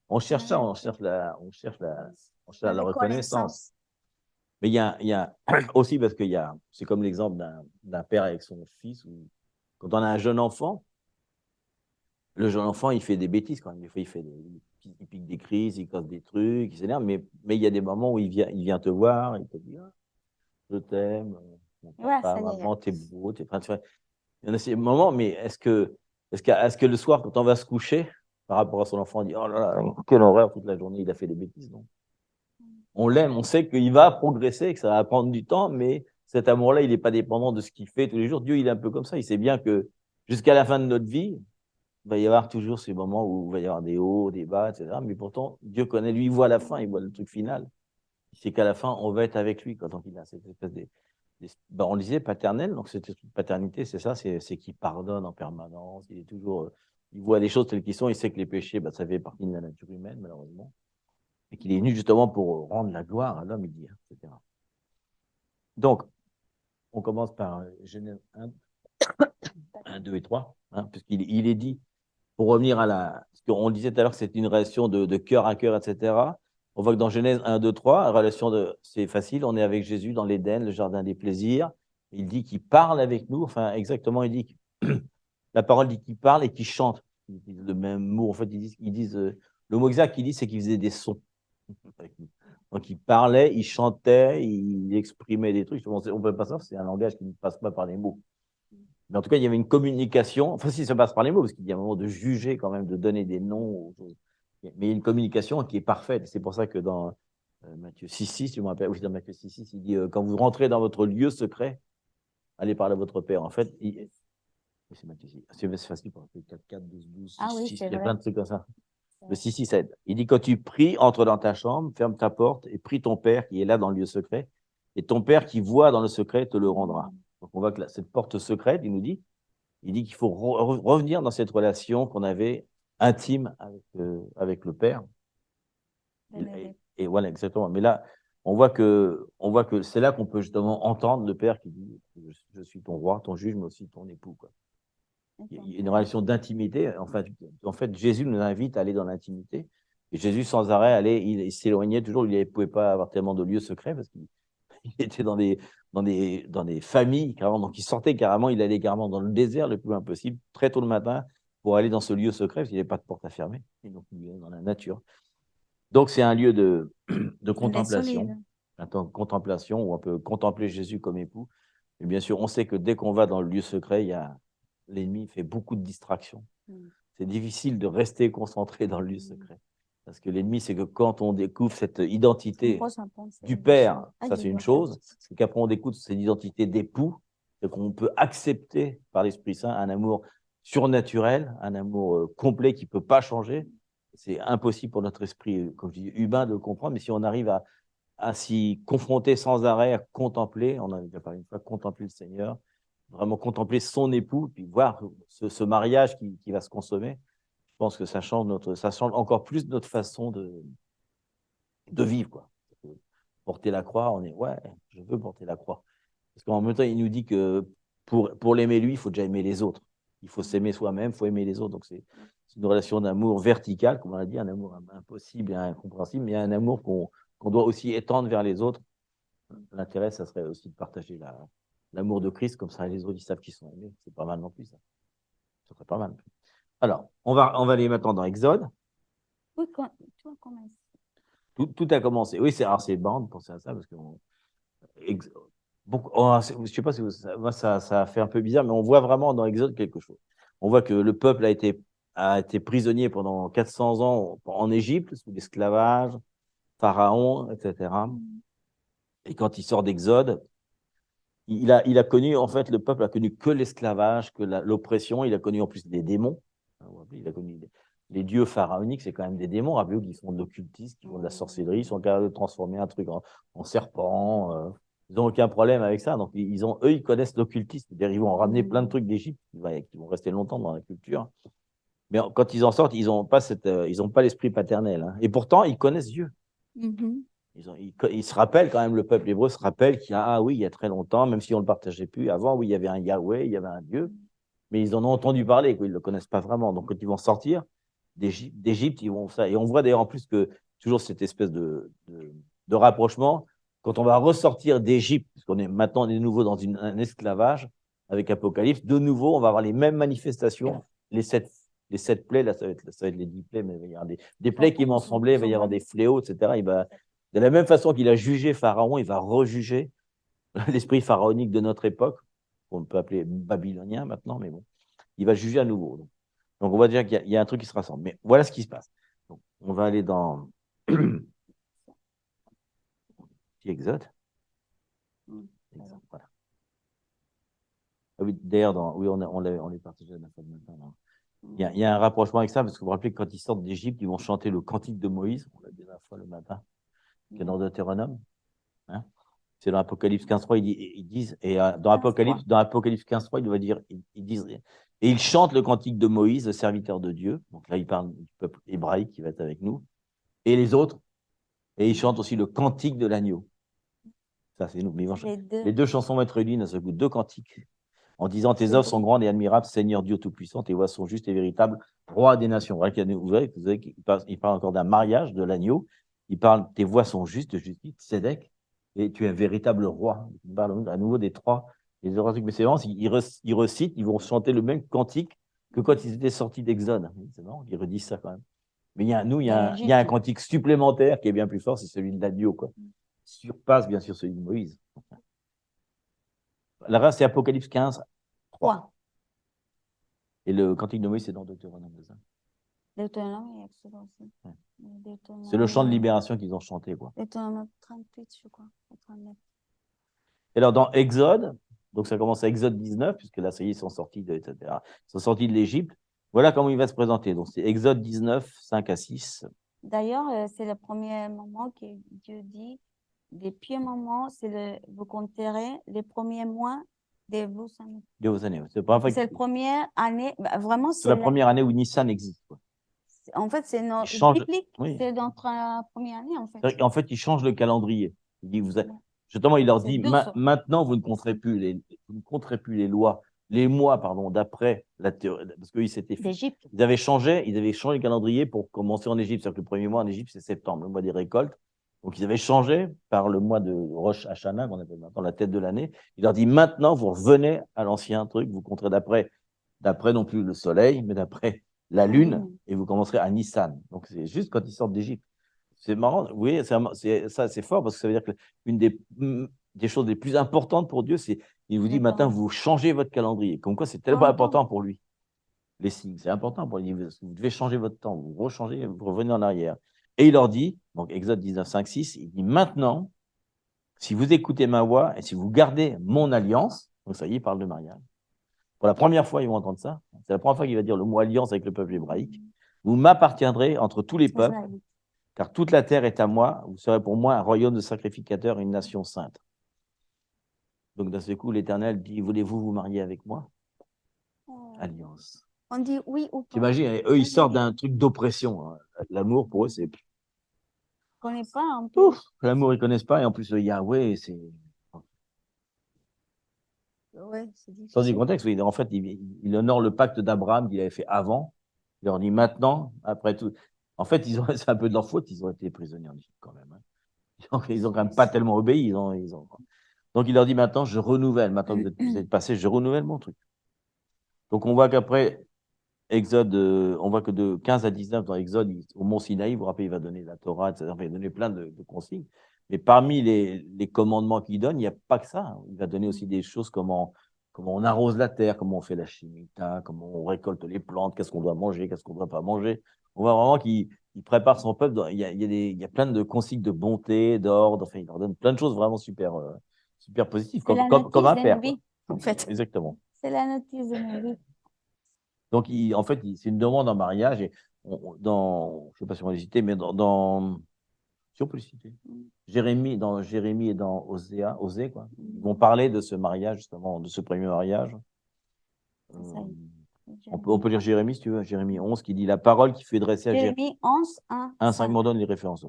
on cherche ça, on cherche la reconnaissance. Mais il y a aussi, parce qu'il y a, c'est comme l'exemple d'un père avec son fils, où, quand on a un jeune enfant, le jeune enfant, il fait des bêtises quand même. Des fois, il pique des crises, il casse des trucs, il s'énerve, mais il y a des moments où il vient te voir, il te dit ah, je t'aime, maman, t'es beau, t'es prêt. Il y en a ces moments, mais est-ce que le soir, quand on va se coucher, par rapport à son enfant, on dit oh là là, quelle horreur, toute la journée, il a fait des bêtises, non? On l'aime, on sait qu'il va progresser, que ça va prendre du temps, mais cet amour-là, il n'est pas dépendant de ce qu'il fait tous les jours. Dieu, il est un peu comme ça. Il sait bien que jusqu'à la fin de notre vie, il va y avoir toujours ces moments où il va y avoir des hauts, des bas, etc. Mais pourtant, Dieu connaît, lui, il voit la fin, il voit le truc final. Il sait qu'à la fin, on va être avec lui quand il a cette espèce on le disait paternel, donc cette paternité, c'est ça, c'est qu'il pardonne en permanence. Il est toujours, il voit les choses telles qu'elles sont. Il sait que les péchés, ça fait partie de la nature humaine, malheureusement. Et qu'il est venu justement pour rendre la gloire à l'homme, il dit, etc. Donc, on commence par Genèse 1, 2 et 3, puisqu'il est dit, pour revenir parce qu'on disait tout à l'heure que c'est une relation de cœur à cœur, etc. On voit que dans Genèse 1, 2, 3, c'est facile, on est avec Jésus dans l'Éden, le jardin des plaisirs. Il dit qu'il parle avec nous, enfin exactement, il dit la parole dit qu'il parle et qu'il chante. Ils disent le même mot, en fait, ils disent le mot exact qu'ils disent, c'est qu'il faisait des sons. Donc, il parlait, il chantait, il exprimait des trucs. On ne peut pas savoir, c'est un langage qui ne passe pas par les mots. Mais en tout cas, il y avait une communication. Enfin, si ça passe par les mots, parce qu'il y a un moment de juger quand même, de donner des noms. Mais il y a une communication qui est parfaite. C'est pour ça que dans Matthieu 6,6, je me rappelle, oui, dans Matthieu 6,6, il dit quand vous rentrez dans votre lieu secret, allez parler à votre Père. En fait, c'est Matthieu 6. C'est facile pour 4, 4, 12, 12, 6, il y a plein de trucs comme ça. Le 6 aide. Il dit, quand tu pries, entre dans ta chambre, ferme ta porte et prie ton Père qui est là dans le lieu secret. Et ton Père qui voit dans le secret te le rendra. Donc, on voit que cette porte secrète, il dit qu'il faut revenir dans cette relation qu'on avait intime avec le Père. Et voilà, exactement. Mais là, on voit que c'est là qu'on peut justement entendre le Père qui dit, je suis ton roi, ton juge, mais aussi ton époux, quoi. Il y a une relation d'intimité. En fait, Jésus nous invite à aller dans l'intimité. Et Jésus, sans arrêt, il s'éloignait toujours. Il ne pouvait pas avoir tellement de lieux secrets parce qu'il était dans des familles, carrément. Donc, il sortait carrément, il allait carrément dans le désert le plus loin possible, très tôt le matin, pour aller dans ce lieu secret parce qu'il n'y avait pas de porte à fermer. Et donc, il est dans la nature. Donc, c'est un lieu de contemplation. Contemplation où on peut contempler Jésus comme époux. Et bien sûr, on sait que dès qu'on va dans le lieu secret, l'ennemi fait beaucoup de distractions. C'est difficile de rester concentré dans le lieu secret. Parce que l'ennemi, c'est que quand on découvre cette identité du Père, ça c'est une chose, c'est qu'après on découvre cette identité d'époux, c'est qu'on peut accepter par l'Esprit Saint un amour surnaturel, un amour complet qui ne peut pas changer. C'est impossible pour notre esprit, comme je dis, humain de le comprendre, mais si on arrive à s'y confronter sans arrêt, à contempler, on a déjà parlé une fois, contempler le Seigneur, vraiment contempler son époux, puis voir ce mariage qui va se consommer, je pense que ça change encore plus notre façon de vivre, quoi. Porter la croix, je veux porter la croix. Parce qu'en même temps, il nous dit que pour l'aimer lui, il faut déjà aimer les autres. Il faut s'aimer soi-même, il faut aimer les autres. Donc c'est une relation d'amour vertical, comme on l'a dit, un amour impossible et incompréhensible, mais un amour qu'on qu'on doit aussi étendre vers les autres. L'intérêt, ça serait aussi de partager l'amour de Christ, comme ça les autres, ils savent qu'ils sont aimés. C'est pas mal non plus, ça. Ça serait pas mal. Alors, on va aller maintenant dans Exode. Oui, tu vois comment Tout a commencé. Oui, c'est marrant de penser à ça, parce que je sais pas si moi, ça fait un peu bizarre, mais on voit vraiment dans Exode quelque chose. On voit que le peuple a été prisonnier pendant 400 ans en Égypte, sous l'esclavage, Pharaon, etc. Et quand il sort d'Exode, il a connu, en fait, le peuple a connu que l'esclavage, que l'oppression. Il a connu en plus des démons. Il a connu les dieux pharaoniques, c'est quand même des démons. Rappelez-vous qu'ils font de l'occultisme, qu'ils font de la sorcellerie, ils sont capables de transformer un truc en serpent. Ils n'ont aucun problème avec ça. Donc, eux, ils connaissent l'occultisme. C'est-à-dire, ils vont ramener plein de trucs d'Égypte qui vont rester longtemps dans la culture. Mais quand ils en sortent, ils n'ont pas l'esprit paternel. Hein. Et pourtant, ils connaissent Dieu. Ils se rappellent quand même, le peuple hébreu se rappelle qu'il y a, il y a très longtemps, même si on ne le partageait plus avant, oui, il y avait un Yahweh, il y avait un Dieu, mais ils en ont entendu parler, quoi, ils ne le connaissent pas vraiment. Donc, quand ils vont sortir d'Égypte, ils vont ça. Et on voit d'ailleurs en plus que toujours cette espèce de rapprochement, quand on va ressortir d'Égypte, parce qu'on est maintenant de nouveau dans un esclavage avec Apocalypse, de nouveau, on va avoir les mêmes manifestations, les sept plaies, là, ça va être les 10 plaies, mais il va y avoir des plaies qui vont sembler, il va y avoir des fléaux, etc. De la même façon qu'il a jugé Pharaon, il va rejuger l'esprit pharaonique de notre époque, qu'on peut appeler babylonien maintenant, mais bon, il va juger à nouveau. Donc on va dire qu'il y a un truc qui se rassemble. Mais voilà ce qui se passe. Donc, on va aller dans Exode. Voilà. Ah oui, d'ailleurs, on l'est partagé la fois de matin. Il y a un rapprochement avec ça, parce que vous vous rappelez que quand ils sortent d'Égypte, ils vont chanter le cantique de Moïse, on l'a dit la fois le matin, qui est dans Deutéronome. Hein, c'est dans Apocalypse 15.3, ils disent, et dans Apocalypse 15.3, il doit dire, ils disent, et ils chantent le cantique de Moïse, le serviteur de Dieu. Donc là, ils parlent du peuple hébraïque qui va être avec nous, et les autres, et ils chantent aussi le cantique de l'agneau. Ça, c'est nous. Mais les deux chansons vont être réunies dans ce coup, deux cantiques, en disant, tes œuvres sont grandes et admirables, Seigneur Dieu Tout-Puissant, tes voix sont justes et véritables, roi des nations. Vous voyez qu'il parle encore d'un mariage de l'agneau. Il parle, tes voix sont justes, justice, Sédec, et tu es un véritable roi. Il parle à nouveau des trois. Mais c'est vraiment, ils recitent, ils vont chanter le même cantique que quand ils étaient sortis d'Exode. C'est marrant, ils redisent ça quand même. Mais il y a un cantique supplémentaire qui est bien plus fort, c'est celui de l'agneau, quoi. Surpasse bien sûr celui de Moïse. La race, c'est Apocalypse 15, 3. Et le cantique de Moïse, c'est dans Deutéronome 2. Deutéronome et Exode aussi. Ouais. C'est le chant de libération qu'ils ont chanté, quoi. Deutéronome 38, je crois. 39. Et alors, dans Exode, donc ça commence à Exode 19, puisque là, ça y est, ils sont sortis etc. Ils sont sortis de l'Égypte. Voilà comment il va se présenter. Donc, c'est Exode 19, 5 à 6. D'ailleurs, c'est le premier moment que Dieu dit, depuis un moment, vous compterez les premiers mois de vos années. De vos années. C'est la première année, vraiment, c'est la première année où Nissan existe, quoi. En fait, c'est notre biblique, c'est notre première année, en fait. En fait, il change le calendrier. Il dit, justement, il leur dit, maintenant, vous ne compterez plus les lois, les mois, pardon, d'après la théorie, parce qu'ils avaient changé le calendrier pour commencer en Égypte. C'est-à-dire que le premier mois en Égypte, c'est septembre, le mois des récoltes. Donc, ils avaient changé par le mois de Rosh Hashanah, qu'on appelle maintenant la tête de l'année. Il leur dit, maintenant, vous revenez à l'ancien truc, vous compterez d'après non plus le soleil, mais d'après la lune, et vous commencerez à Nissan. Donc, c'est juste quand ils sortent d'Égypte. C'est marrant, vous voyez, c'est fort, parce que ça veut dire que une des choses les plus importantes pour Dieu, c'est il vous dit, maintenant, vous changez votre calendrier. Comme quoi, c'est tellement important pour lui. Les signes, c'est important pour lui. Vous devez changer votre temps, vous rechangez, vous revenez en arrière. Et il leur dit, donc Exode 19, 5, 6, il dit, maintenant, si vous écoutez ma voix et si vous gardez mon alliance, donc ça y est, il parle de mariage. Pour la première fois, ils vont entendre ça. C'est la première fois qu'il va dire le mot alliance avec le peuple hébraïque. Vous m'appartiendrez entre tous les peuples, car toute la terre est à moi. Vous serez pour moi un royaume de sacrificateurs, une nation sainte. Donc, d'un seul coup, l'Éternel dit, voulez-vous vous marier avec moi? Alliance. On dit oui ou pas. T'imagines, eux, ils sortent d'un truc d'oppression. Hein. L'amour, pour eux, c'est... Ils ne connaissent pas en plus. L'amour, ils ne connaissent pas. Et en plus, le Yahweh, c'est... Ouais, c'est difficile. Sans du contexte, oui. En fait, il honore le pacte d'Abraham qu'il avait fait avant. Il leur dit maintenant, après tout. En fait, c'est un peu de leur faute, ils ont été prisonniers en Égypte quand même. Hein. Ils n'ont quand même pas tellement obéi. Donc, il leur dit maintenant, je renouvelle. Maintenant que vous êtes passé, je renouvelle mon truc. Donc, on voit qu'après Exode, on voit que de 15 à 19 dans Exode, au mont Sinaï, vous vous rappelez, il va donner la Torah, etc. Il va donner plein de consignes. Mais parmi les commandements qu'il donne, il n'y a pas que ça. Hein. Il va donner aussi des choses comme comment on arrose la terre, comment on fait la shemitah, comment on récolte les plantes, qu'est-ce qu'on doit manger, qu'est-ce qu'on ne doit pas manger. On voit vraiment qu'il prépare son peuple. Il y a plein de consignes de bonté, d'ordre. Enfin, il leur donne plein de choses vraiment super positives, comme un père. Vie, en fait. Exactement. C'est la notice de ma vie. Donc, en fait, c'est une demande en mariage. Et je ne sais pas si on va les citer, mais si on peut le citer. Dans Jérémie et dans Osée, quoi. Ils vont parler de ce mariage, justement, de ce premier mariage. On peut lire Jérémie, si tu veux, Jérémie 11, qui dit la parole qui fut adressée à Jérémie. Jérémie 11, 1. 5 m'en donne les références.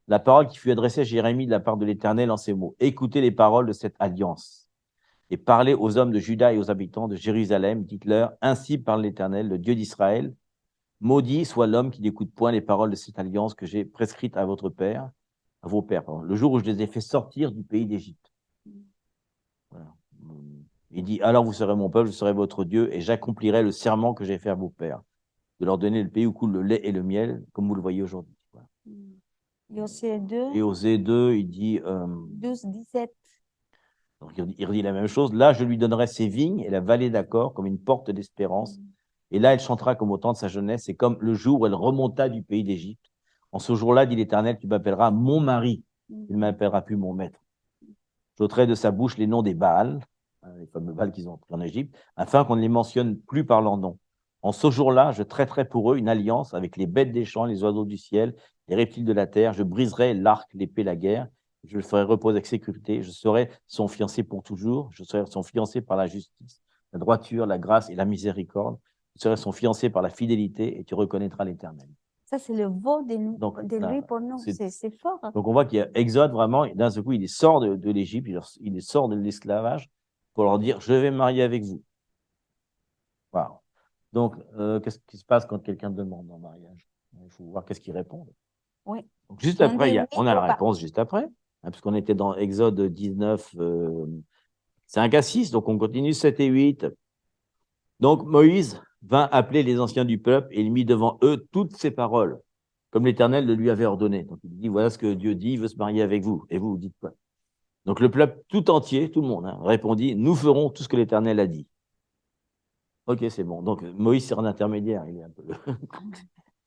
La parole qui fut adressée à Jérémie de la part de l'Éternel en ces mots. Écoutez les paroles de cette alliance et parlez aux hommes de Juda et aux habitants de Jérusalem. Dites-leur, ainsi parle l'Éternel, le Dieu d'Israël. Maudit soit l'homme qui n'écoute point les paroles de cette alliance que j'ai prescrite à vos pères, le jour où je les ai fait sortir du pays d'Égypte. Voilà. Il dit, alors vous serez mon peuple, je serai votre Dieu, et j'accomplirai le serment que j'ai fait à vos pères, de leur donner le pays où coule le lait et le miel, comme vous le voyez aujourd'hui. Voilà. Et Osée 2, il dit 12, 17. Donc, il redit la même chose. Là, je lui donnerai ses vignes et la vallée d'Accord comme une porte d'espérance. Et là, elle chantera comme au temps de sa jeunesse. C'est comme le jour où elle remonta du pays d'Égypte. En ce jour-là, dit l'Éternel, tu m'appelleras mon mari. Tu ne m'appelleras plus mon maître. J'ôterai de sa bouche les noms des Baals, les fameux Baals qu'ils ont pris en Égypte, afin qu'on ne les mentionne plus par leur nom. En ce jour-là, je traiterai pour eux une alliance avec les bêtes des champs, les oiseaux du ciel, les reptiles de la terre. Je briserai l'arc, l'épée, la guerre. Je le ferai reposer avec sécurité. Je serai son fiancé pour toujours. Je serai son fiancé par la justice, la droiture, la grâce et la miséricorde. Je serai son fiancé par la fidélité et tu reconnaîtras l'Éternel. Ça, c'est le veau de lui pour nous. C'est fort. Donc, on voit qu'il y a Exode, vraiment, d'un seul coup, il sort de l'Égypte, il sort de l'esclavage pour leur dire, je vais me marier avec vous. Voilà. Donc, qu'est-ce qui se passe quand quelqu'un demande en mariage? Il faut voir qu'est-ce qu'il répond. Oui. Donc, juste après, on a la réponse juste après, hein, puisqu'on était dans Exode 19, 5 à 6, donc on continue 7 et 8. Donc, Moïse vint appeler les anciens du peuple et il mit devant eux toutes ces paroles, comme l'Éternel le lui avait ordonné. Donc, il dit, voilà ce que Dieu dit, il veut se marier avec vous. Et vous, vous dites quoi? Donc, le peuple tout entier, tout le monde, hein, répondit, nous ferons tout ce que l'Éternel a dit. Ok, c'est bon. Donc, Moïse, c'est un intermédiaire. Il est un peu...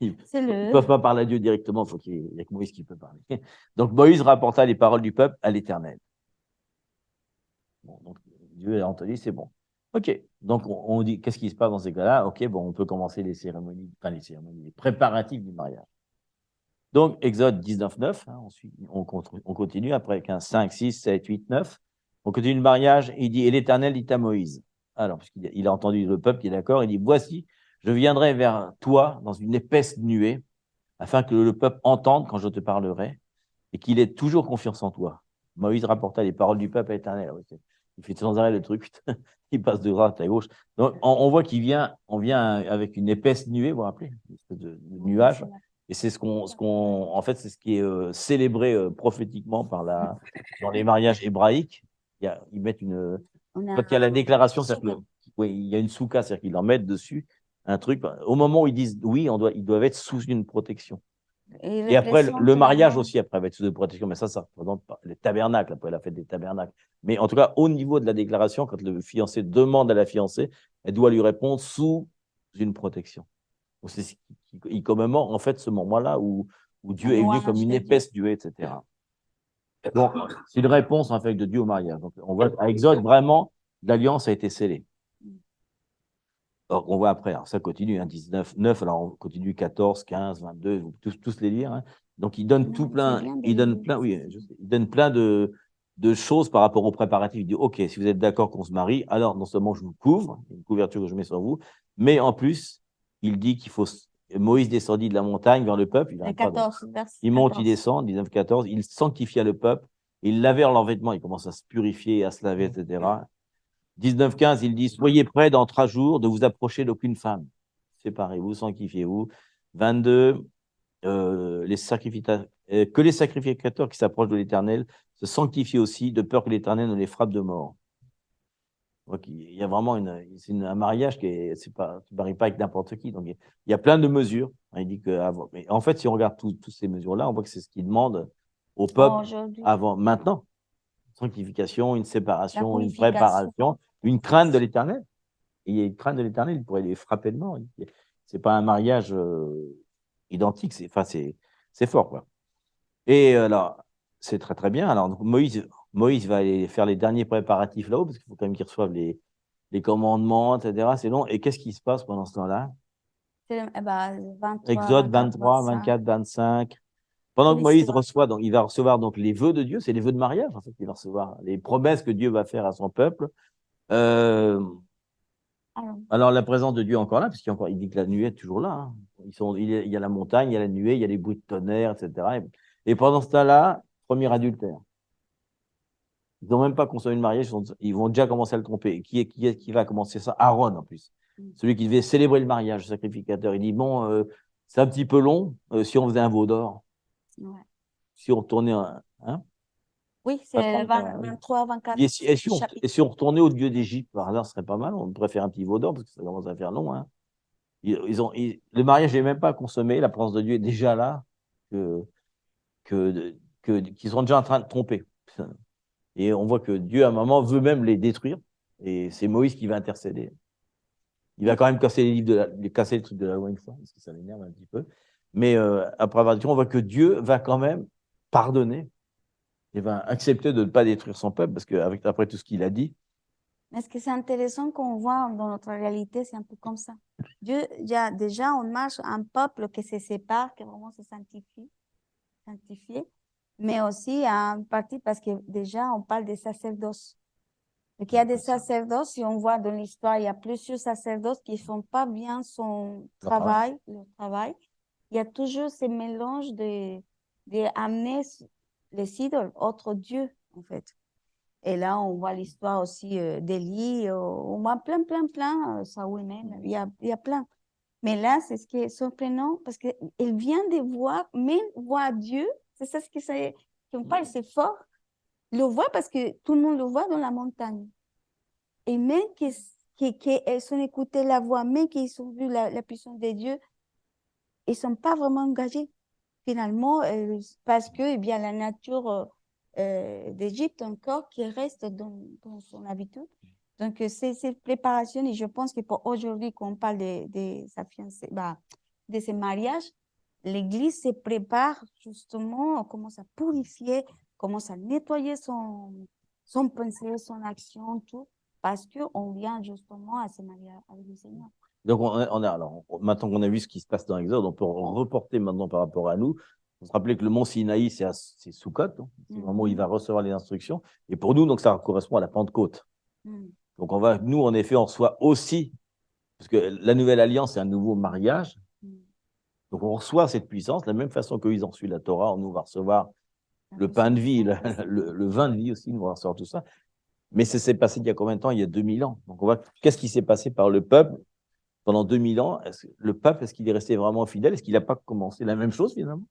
Ils ne peuvent pas parler à Dieu directement, il n'y a que Moïse qui peut parler. Donc, Moïse rapporta les paroles du peuple à l'Éternel. Bon, donc, Dieu a entendu, c'est bon. Ok, donc on dit, qu'est-ce qui se passe dans ces cas-là? Ok, bon, on peut commencer les préparatifs du mariage. Donc, Exode 19, 9, hein, on continue après 15, 5, 6, 7, 8, 9. On continue le mariage, il dit, et l'Éternel dit à Moïse. Alors, puisqu'il a entendu le peuple qui est d'accord, il dit, voici, je viendrai vers toi dans une épaisse nuée, afin que le peuple entende quand je te parlerai, et qu'il ait toujours confiance en toi. Moïse rapporta les paroles du peuple à l'Éternel. Il fait sans arrêt le truc, il passe de droite à gauche. Donc, on voit on vient avec une épaisse nuée, vous vous rappelez, une espèce de nuage. Et c'est en fait, c'est ce qui est célébré prophétiquement dans les mariages hébraïques. Ils mettent quand il y a la déclaration, il y a une souka, c'est-à-dire qu'ils en mettent dessus un truc. Au moment où ils disent oui, ils doivent être sous une protection. Et après, le mariage aussi, après, va être sous une protection. Mais ça représente les tabernacles, après la fête des tabernacles. Mais en tout cas, au niveau de la déclaration, quand le fiancé demande à la fiancée, elle doit lui répondre sous une protection. Donc, c'est ce qui commémore, en fait, ce moment-là où Dieu est venu comme une épaisse nuée, etc. Donc, c'est une réponse, en fait, de Dieu au mariage. Donc, on voit à Exode, vraiment, l'alliance a été scellée. Alors, on voit après, alors ça continue, hein, 19, 9, alors on continue 14, 15, 22, vous tous les lire. Hein. Donc, il donne plein de choses par rapport aux préparatifs. Il dit, OK, si vous êtes d'accord qu'on se marie, alors non seulement je vous couvre, une couverture que je mets sur vous, mais en plus, il dit qu'il faut... Moïse descendit de la montagne vers le peuple. Il monte, il descend, 19, 14, il sanctifia le peuple, il lavait leurs vêtements, il commence à se purifier, à se laver, etc. 19, 15, il dit, soyez prêts dans 3 jours de vous approcher d'aucune femme. Séparez-vous, sanctifiez-vous. 22, les que les sacrificateurs qui s'approchent de l'Éternel se sanctifient aussi, de peur que l'Éternel ne les frappe de mort. Donc, il y a vraiment un mariage qui est, tu ne maries pas avec n'importe qui. Donc, il y a plein de mesures. Il dit que mais en fait, si on regarde toutes ces mesures-là, on voit que c'est ce qu'il demande au peuple avant, maintenant. Une sanctification, une séparation, une préparation, une crainte de l'Éternel. Et il y a une crainte de l'Éternel, il pourrait les frapper de mort. Ce n'est pas un mariage identique, c'est fort, quoi. Et alors, c'est très, très bien. Alors, donc, Moïse va aller faire les derniers préparatifs là-haut, parce qu'il faut quand même qu'ils reçoivent les commandements, etc. C'est long. Et qu'est-ce qui se passe pendant ce temps-là? Exode 23, 24, 25. Pendant que Moïse reçoit, donc, il va recevoir donc, les vœux de Dieu, c'est les vœux de mariage, en fait, qu'il va recevoir, les promesses que Dieu va faire à son peuple. Alors, la présence de Dieu est encore là, parce il dit que la nuée est toujours là. Hein. Il y a la montagne, il y a la nuée, il y a les bruits de tonnerre, etc. Et pendant ce temps-là, premier adultère. Ils n'ont même pas consommé le mariage, ils vont déjà commencer à le tromper. Qui va commencer ça? Aaron, en plus. Celui qui devait célébrer le mariage, le sacrificateur. Il dit, bon, c'est un petit peu long si on faisait un veau d'or. Ouais. Si on retournait un... Hein? Oui, c'est 23, 24. Et si on retournait au dieu d'Égypte, par hasard, ce serait pas mal. On pourrait faire un petit veau d'or, parce que ça commence à faire long. Hein. Le mariage n'est même pas consommé, la présence de Dieu est déjà là, qu'ils sont déjà en train de tromper. Et on voit que Dieu, à un moment, veut même les détruire. Et c'est Moïse qui va intercéder. Il va quand même casser les trucs de la loi une fois, parce que ça l'énerve un petit peu. Mais après avoir dit, on voit que Dieu va quand même pardonner. Il va accepter de ne pas détruire son peuple, parce qu'après tout ce qu'il a dit. Mais ce que c'est intéressant qu'on voit dans notre réalité, c'est un peu comme ça. Dieu, déjà, on marche un peuple qui se sépare, qui vraiment se sanctifie, mais aussi en partie parce que déjà, on parle des sacerdoces. Donc, il y a des sacerdoces, si on voit dans l'histoire, il y a plusieurs sacerdoces qui ne font pas bien leur travail. Il y a toujours ce mélange d'amener les idoles, autres dieux, en fait. Et là, on voit l'histoire aussi d'Élie, on voit plein, Saoul même, il y a plein. Mais là, c'est ce qui est surprenant, parce qu'elle vient de voir, même voir Dieu, c'est ça ce qu'on parle, c'est fort, le voit parce que tout le monde le voit dans la montagne. Et même qu'elles ont écouté la voix, même qu'ils ont vu la puissance de Dieu, ils ne sont pas vraiment engagés, finalement, parce que eh bien, la nature d'Égypte encore qui reste dans son habitude. Donc, c'est cette préparation, et je pense que pour aujourd'hui, quand on parle de ces mariages, l'Église se prépare justement, commence à purifier, commence à nettoyer son pensée, son action, tout, parce qu'on vient justement à se marier avec le Seigneur. Donc, maintenant qu'on a vu ce qui se passe dans l'Exode, on peut reporter maintenant par rapport à nous. On se rappelait que le mont Sinaï, c'est Sukkot, hein. C'est le moment où il va recevoir les instructions. Et pour nous, donc, ça correspond à la Pentecôte. Donc, nous, en effet, on reçoit aussi, parce que la nouvelle alliance, c'est un nouveau mariage. Donc, on reçoit cette puissance, de la même façon qu'ils ont reçu la Torah, on nous va recevoir le pain de vie, le vin de vie aussi, nous va recevoir tout ça. Mais ça s'est passé il y a combien de temps? Il y a 2000 ans. Donc, on voit qu'est-ce qui s'est passé par le peuple pendant 2000 ans. Le peuple, est-ce qu'il est resté vraiment fidèle? Est-ce qu'il n'a pas commencé la même chose, finalement?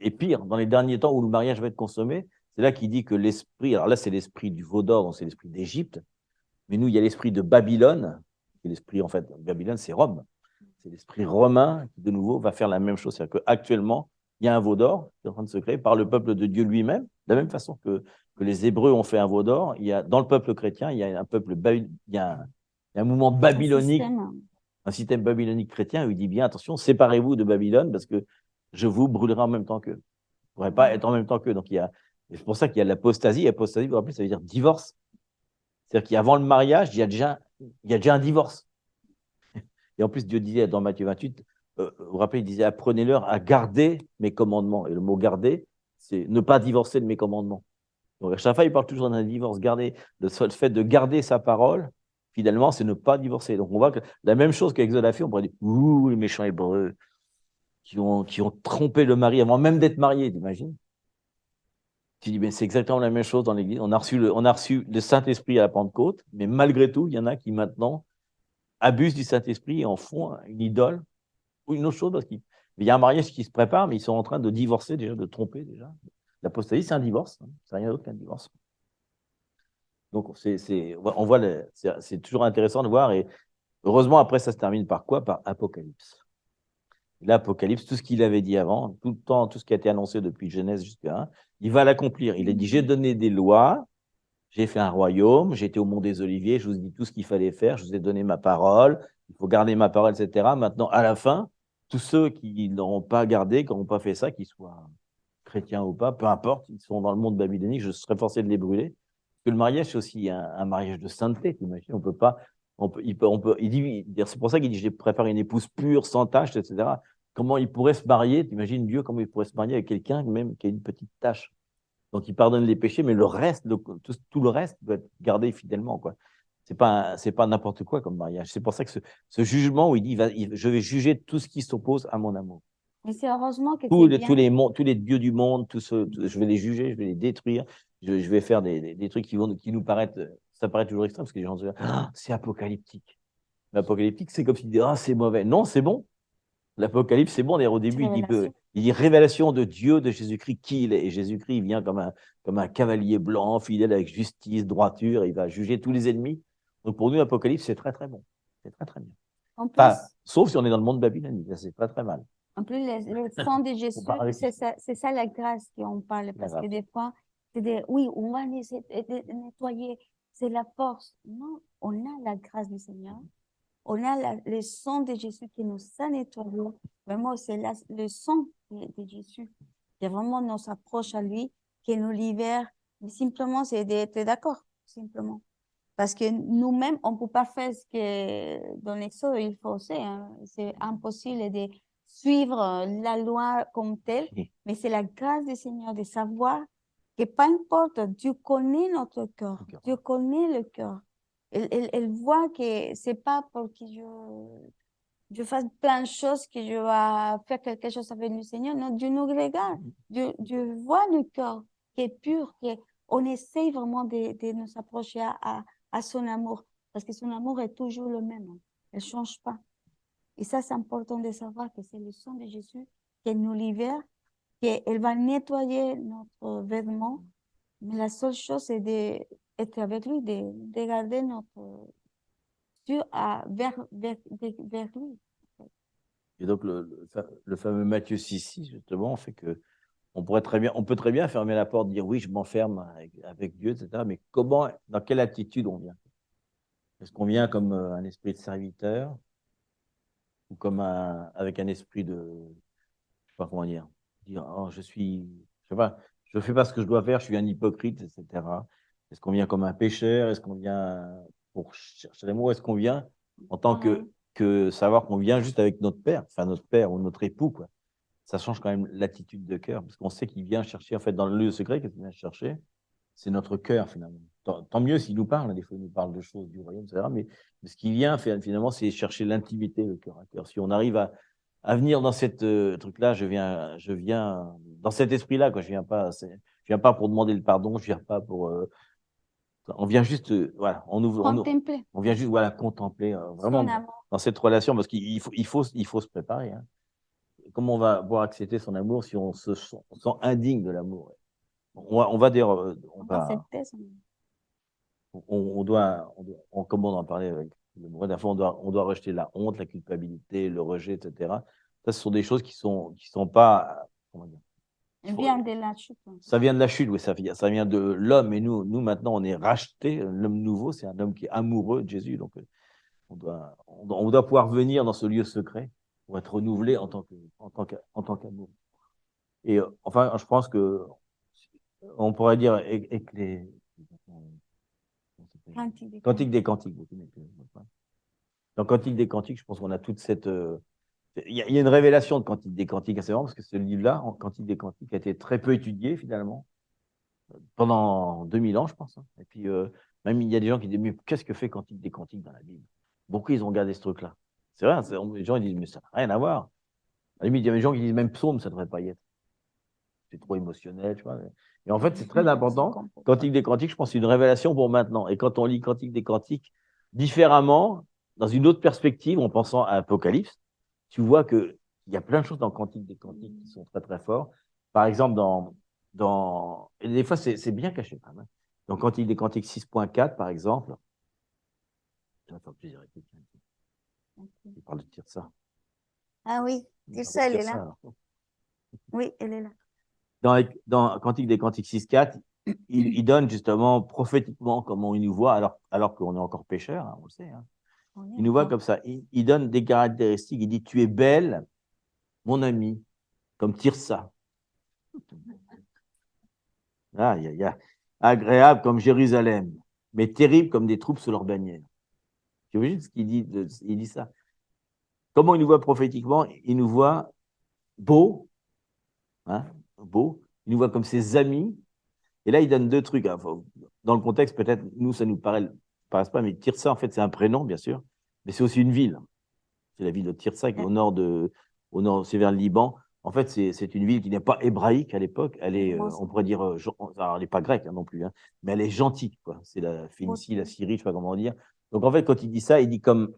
Et pire, dans les derniers temps où le mariage va être consommé, c'est là qu'il dit que l'esprit, alors là, c'est l'esprit du veau d'or, c'est l'esprit d'Égypte, mais nous, il y a l'esprit de Babylone, qui est l'esprit, en fait, Babylone, c'est Rome. C'est l'esprit romain qui, de nouveau, va faire la même chose. C'est-à-dire qu'actuellement, il y a un veau d'or qui est en train de se créer par le peuple de Dieu lui-même, de la même façon que les Hébreux ont fait un veau d'or. Dans le peuple chrétien, il y a un mouvement babylonique, un système babylonique chrétien où il dit bien, attention, séparez-vous de Babylone parce que je vous brûlerai en même temps qu'eux. Vous ne pourrez pas être en même temps qu'eux. Donc, c'est pour ça qu'il y a l'apostasie. L'apostasie, vous vous rappelez, ça veut dire divorce. C'est-à-dire qu'avant le mariage, il y a déjà un divorce. Et en plus, Dieu disait dans Matthieu 28, vous vous rappelez, il disait, apprenez-leur à garder mes commandements. Et le mot garder, c'est ne pas divorcer de mes commandements. Donc, à chaque fois, il parle toujours d'un divorce. Le fait de garder sa parole, finalement, c'est ne pas divorcer. Donc, on voit que la même chose qu'Exode a fait, on pourrait dire, ouh, les méchants Hébreux qui ont trompé le mari avant même d'être mariés, t'imagines? Tu dis, mais c'est exactement la même chose dans l'Église. On a reçu le Saint-Esprit à la Pentecôte, mais malgré tout, il y en a qui maintenant abusent du Saint-Esprit et en font une idole ou une autre chose. Il y a un mariage qui se prépare, mais ils sont en train de divorcer déjà, de tromper déjà. L'apostasie, c'est un divorce, hein. C'est rien d'autre qu'un divorce. Donc, on voit, c'est toujours intéressant de voir. Et heureusement, après, ça se termine par quoi? Par Apocalypse. L'Apocalypse, tout ce qu'il avait dit avant, tout le temps, tout ce qui a été annoncé depuis Genèse jusqu'à 1, il va l'accomplir. Il a dit, j'ai donné des lois, j'ai fait un royaume, j'ai été au mont des Oliviers, je vous ai dit tout ce qu'il fallait faire, je vous ai donné ma parole, il faut garder ma parole, etc. Maintenant, à la fin, tous ceux qui n'auront pas gardé, qui n'auront pas fait ça, qu'ils soient chrétiens ou pas, peu importe, ils sont dans le monde babylonique, je serais forcé de les brûler. Parce que le mariage, c'est aussi un mariage de sainteté, t'imagines, on peut pas, il dit, c'est pour ça qu'il dit, je prépare une épouse pure, sans tache, etc. Comment il pourrait se marier, t'imagines Dieu, comment il pourrait se marier avec quelqu'un même qui a une petite tache. Donc, il pardonne les péchés, mais le reste, tout le reste doit être gardé fidèlement, quoi. C'est pas n'importe quoi comme mariage. C'est pour ça que ce jugement où il dit, je vais juger tout ce qui s'oppose à mon amour. Mais c'est heureusement que Tous c'est bien. tous les dieux du monde, je vais les juger, je vais les détruire, je vais faire des trucs qui nous paraissent, ça paraît toujours extrême, parce que les gens se disent, ah, c'est apocalyptique. L'apocalyptique, c'est comme s'il dit, ah, c'est mauvais. Non, c'est bon. L'Apocalypse, c'est bon. D'ailleurs, au début, il dit révélation de Dieu, de Jésus-Christ, qui il est. Et Jésus-Christ, il vient comme un cavalier blanc, fidèle avec justice, droiture. Il va juger tous les ennemis. Donc, pour nous, l'Apocalypse, c'est très, très bon. C'est très, très bien. En plus, sauf si on est dans le monde babylonique. Là, c'est pas très mal. en plus, le sang de Jésus, c'est ça la grâce qu'on parle. Parce que des fois, oui, on va nettoyer, c'est la force. Non, on a la grâce du Seigneur. On a le sang de Jésus qui nous a nettoyés. Vraiment, c'est le sang de Jésus qui vraiment nous approche à lui, qui nous libère. Mais simplement, c'est d'être d'accord, simplement. Parce que nous-mêmes, on ne peut pas faire ce que dans l'Exode, il faut faire. Hein. C'est impossible de suivre la loi comme telle, mais c'est la grâce du Seigneur de savoir que peu importe, Dieu connaît notre cœur. Dieu connaît le cœur. Elle voit que c'est pas pour que je fasse plein de choses que je vais faire quelque chose avec le Seigneur. Non, Dieu nous regarde. Dieu voit le cœur qui est pur, on essaie vraiment de nous approcher à son amour. Parce que son amour est toujours le même. Hein. Elle ne change pas. Et ça, c'est important de savoir que c'est le sang de Jésus qui nous libère, qu'elle va nettoyer notre vêtement. Mais la seule chose, c'est d'être avec lui, de garder notre Dieu vers lui. Et donc, le fameux Matthieu 6,6, justement, fait que on peut très bien fermer la porte, dire oui, je m'enferme avec Dieu, etc. Mais dans quelle attitude on vient? Est-ce qu'on vient comme un esprit de serviteur ou avec un esprit de, je sais pas comment dire oh, je sais pas, je fais pas ce que je dois faire, je suis un hypocrite, etc. Est-ce qu'on vient comme un pécheur? Est-ce qu'on vient pour chercher les mots? Est-ce qu'on vient en tant que savoir qu'on vient juste avec notre père, enfin notre père ou notre époux, quoi. Ça change quand même l'attitude de cœur, parce qu'on sait qu'il vient chercher, en fait, dans le lieu secret, qu'est-ce qu'il vient chercher? C'est notre cœur, finalement. Tant mieux s'il nous parle, des fois il nous parle de choses du royaume, etc. Mais ce qui vient, finalement, c'est chercher l'intimité, le cœur à cœur. Si on arrive à venir dans cette truc-là, je viens dans cet esprit-là, quoi. Je viens pas pour demander le pardon, je viens pas pour... on vient juste, voilà, on vient juste, voilà, contempler, vraiment, dans cette relation, parce qu'il faut se préparer, hein. Comment on va pouvoir accepter son amour si on se sent indigne de l'amour? On va dire, comme on en parlait avec le mot, on doit rejeter la honte, la culpabilité, le rejet, etc. Ça, ce sont des choses qui sont pas, comment dire, ça vient de la chute. Ça vient de la chute, oui, ça vient de l'homme. Et nous, maintenant, on est rachetés. L'homme nouveau, c'est un homme qui est amoureux de Jésus. Donc, on doit pouvoir venir dans ce lieu secret pour être renouvelé en tant qu'amour. Et enfin, je pense que on pourrait dire avec les Cantiques des Cantiques. Dans Cantiques des Cantiques, je pense qu'on a toute cette... Il y a une révélation de Cantiques des Cantiques assez marrant, parce que ce livre-là, en Cantiques des Cantiques, a été très peu étudié finalement, pendant 2000 ans, je pense. Hein. Et puis, même il y a des gens qui disent, mais qu'est-ce que fait Cantiques des Cantiques dans la Bible? Beaucoup, ils ont gardé ce truc-là. C'est vrai, les gens ils disent, mais ça n'a rien à voir. À la limite, il y a des gens qui disent, même psaume, ça ne devrait pas y être. C'est trop émotionnel, tu vois. Et en fait, c'est très important. Cantique des Cantiques, je pense, c'est une révélation pour maintenant. Et quand on lit Cantique des Cantiques différemment, dans une autre perspective, en pensant à Apocalypse, tu vois qu'il Il y a plein de choses dans Cantique des Cantiques qui sont très, très forts. Par exemple, et des fois, c'est bien caché quand même. Dans Cantique des Cantiques 6.4, par exemple, ça va faire plusieurs études. Il parle de Tirsa. Ah oui, Tirsa, elle est là. Oui, elle est là. Dans Cantique des Cantiques 6.4, il donne justement prophétiquement comment il nous voit, alors qu'on est encore pécheur, hein, on le sait. Hein. Il nous voit comme ça. Il donne des caractéristiques. Il dit, tu es belle, mon ami, comme Tirsa. Ah, agréable comme Jérusalem, mais terrible comme des troupes sous leur bannière. Tu imagines ce qu'il dit, il dit ça. Comment il nous voit prophétiquement? Il nous voit beau, hein, beau. Il nous voit comme ses amis. Et là, il donne deux trucs. Hein. Dans le contexte, peut-être, nous, ça nous paraît pas, mais Tirsa, en fait, c'est un prénom, bien sûr, mais c'est aussi une ville. C'est la ville de Tirsa, qui est au nord, c'est vers le Liban. En fait, c'est une ville qui n'est pas hébraïque à l'époque. Elle est, on pourrait dire, alors, elle n'est pas grecque hein, non plus, hein, mais elle est gentille, quoi. C'est la Phénicie, la Syrie, je ne sais pas comment dire. Donc, en fait, quand il dit ça, il dit comme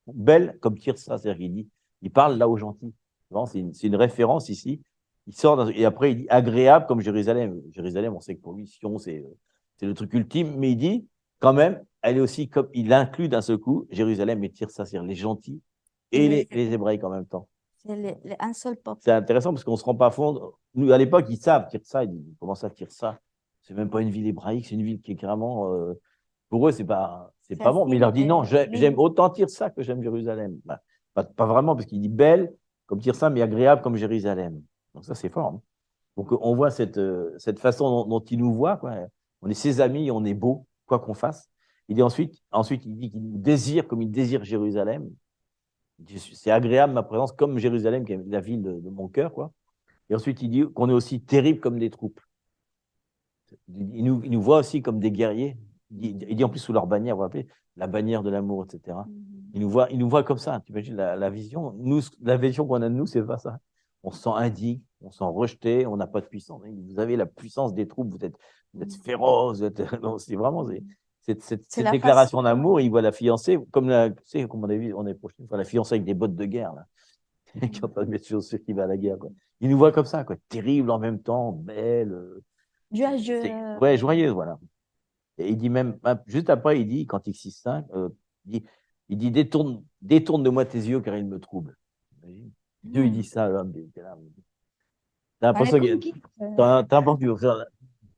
belle comme Tirsa, c'est-à-dire il parle là aux gentils. C'est une référence ici. Et après, il dit agréable comme Jérusalem. Jérusalem, on sait que pour lui, Sion, c'est le truc ultime, mais il dit quand même, elle est aussi comme, il inclut d'un seul coup Jérusalem et Tirsa, c'est-à-dire les gentils et les Hébraïques en même temps. C'est un seul peuple. C'est intéressant parce qu'on ne se rend pas compte. Nous, à l'époque, ils savent Tirsa. Ils disent comment ça, Tirsa? C'est même pas une ville hébraïque, c'est une ville qui est carrément. Pour eux, c'est pas bon. Mais il leur dit non, j'aime autant Tirsa que j'aime Jérusalem. Bah, pas vraiment, parce qu'il dit belle comme Tirsa, mais agréable comme Jérusalem. Donc ça, c'est fort. Hein. Donc on voit cette façon dont il nous voit. Quoi. On est ses amis, on est beau, quoi qu'on fasse. Il dit ensuite, il dit qu'il nous désire comme il désire Jérusalem. C'est agréable ma présence comme Jérusalem, qui est la ville de mon cœur. Quoi. Et ensuite, il dit qu'on est aussi terrible comme des troupes. Il nous voit aussi comme des guerriers. Il dit en plus sous leur bannière, vous vous rappelez, la bannière de l'amour, etc. Il nous voit comme ça. Tu imagines la vision. Nous, la vision qu'on a de nous, c'est pas ça. On se sent indigne, on se sent rejeté, on n'a pas de puissance. Vous avez la puissance des troupes, vous êtes féroce. C'est vraiment cette déclaration d'amour. Il voit la fiancée, comme comme on a vu, on est prochaine fois, la fiancée avec des bottes de guerre, là, qui est en train de mettre chaussures qui va à la guerre. Quoi. Il nous voit comme ça, quoi, terrible en même temps, belle. Joyeuse, voilà. Et il dit même, juste après, il dit, quand il 6.5, il dit détourne de moi tes yeux car ils me troublent. Dieu, il dit ça. T'as l'impression que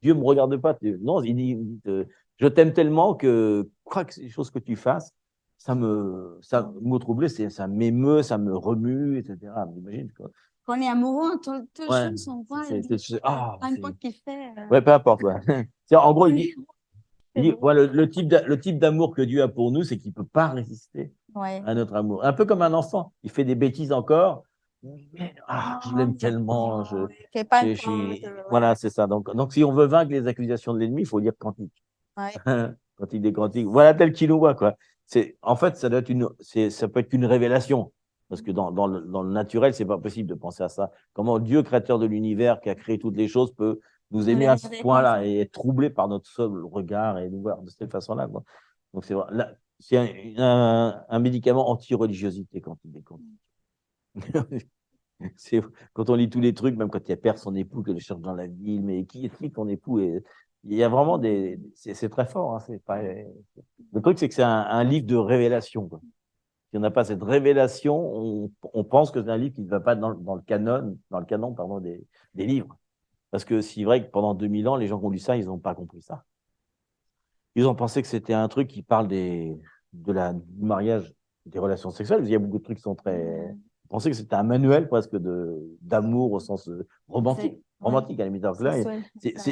Dieu ne me regarde pas. Non, il dit je t'aime tellement que quoi que les choses que tu fasses, ça me troubler, ça m'émeut, ça me remue, etc. Imagine quoi. Quand on est amoureux, toutes les choses sont vraies. Qu'il fait. Ouais, peu importe. Ouais. En gros, il dit voilà, le type d'amour que Dieu a pour nous, c'est qu'il ne peut pas résister à notre amour. Un peu comme un enfant. Il fait des bêtises encore. Mais, je l'aime tellement. Voilà, c'est ça. Donc, si on veut vaincre les accusations de l'ennemi, il faut lire Cantique. Ouais. Cantique des Cantiques. Voilà tel qu'il nous voit. Quoi. En fait, ça peut être une révélation. Parce que dans le naturel, ce n'est pas possible de penser à ça. Comment Dieu, créateur de l'univers, qui a créé toutes les choses, peut nous aimer à ce point-là et être troublé par notre seul regard et nous voir de cette façon-là. Donc, c'est un médicament anti-religiosité, Cantique des Cantiques. Quand on lit tous les trucs, même quand il y a perd son époux, que le cherche dans la ville, mais qui est ton époux? Et il y a vraiment c'est très fort. Hein, le truc, c'est que c'est un livre de révélation. Quoi. Si on n'a pas cette révélation, on pense que c'est un livre qui ne va pas dans le canon pardon, des livres. Parce que c'est vrai que pendant 2000 ans, les gens qui ont lu ça, ils n'ont pas compris ça. Ils ont pensé que c'était un truc qui parle du mariage, des relations sexuelles. Il y a beaucoup de trucs qui sont très... Ils pensaient que c'était un manuel presque d'amour au sens romantique à la limite.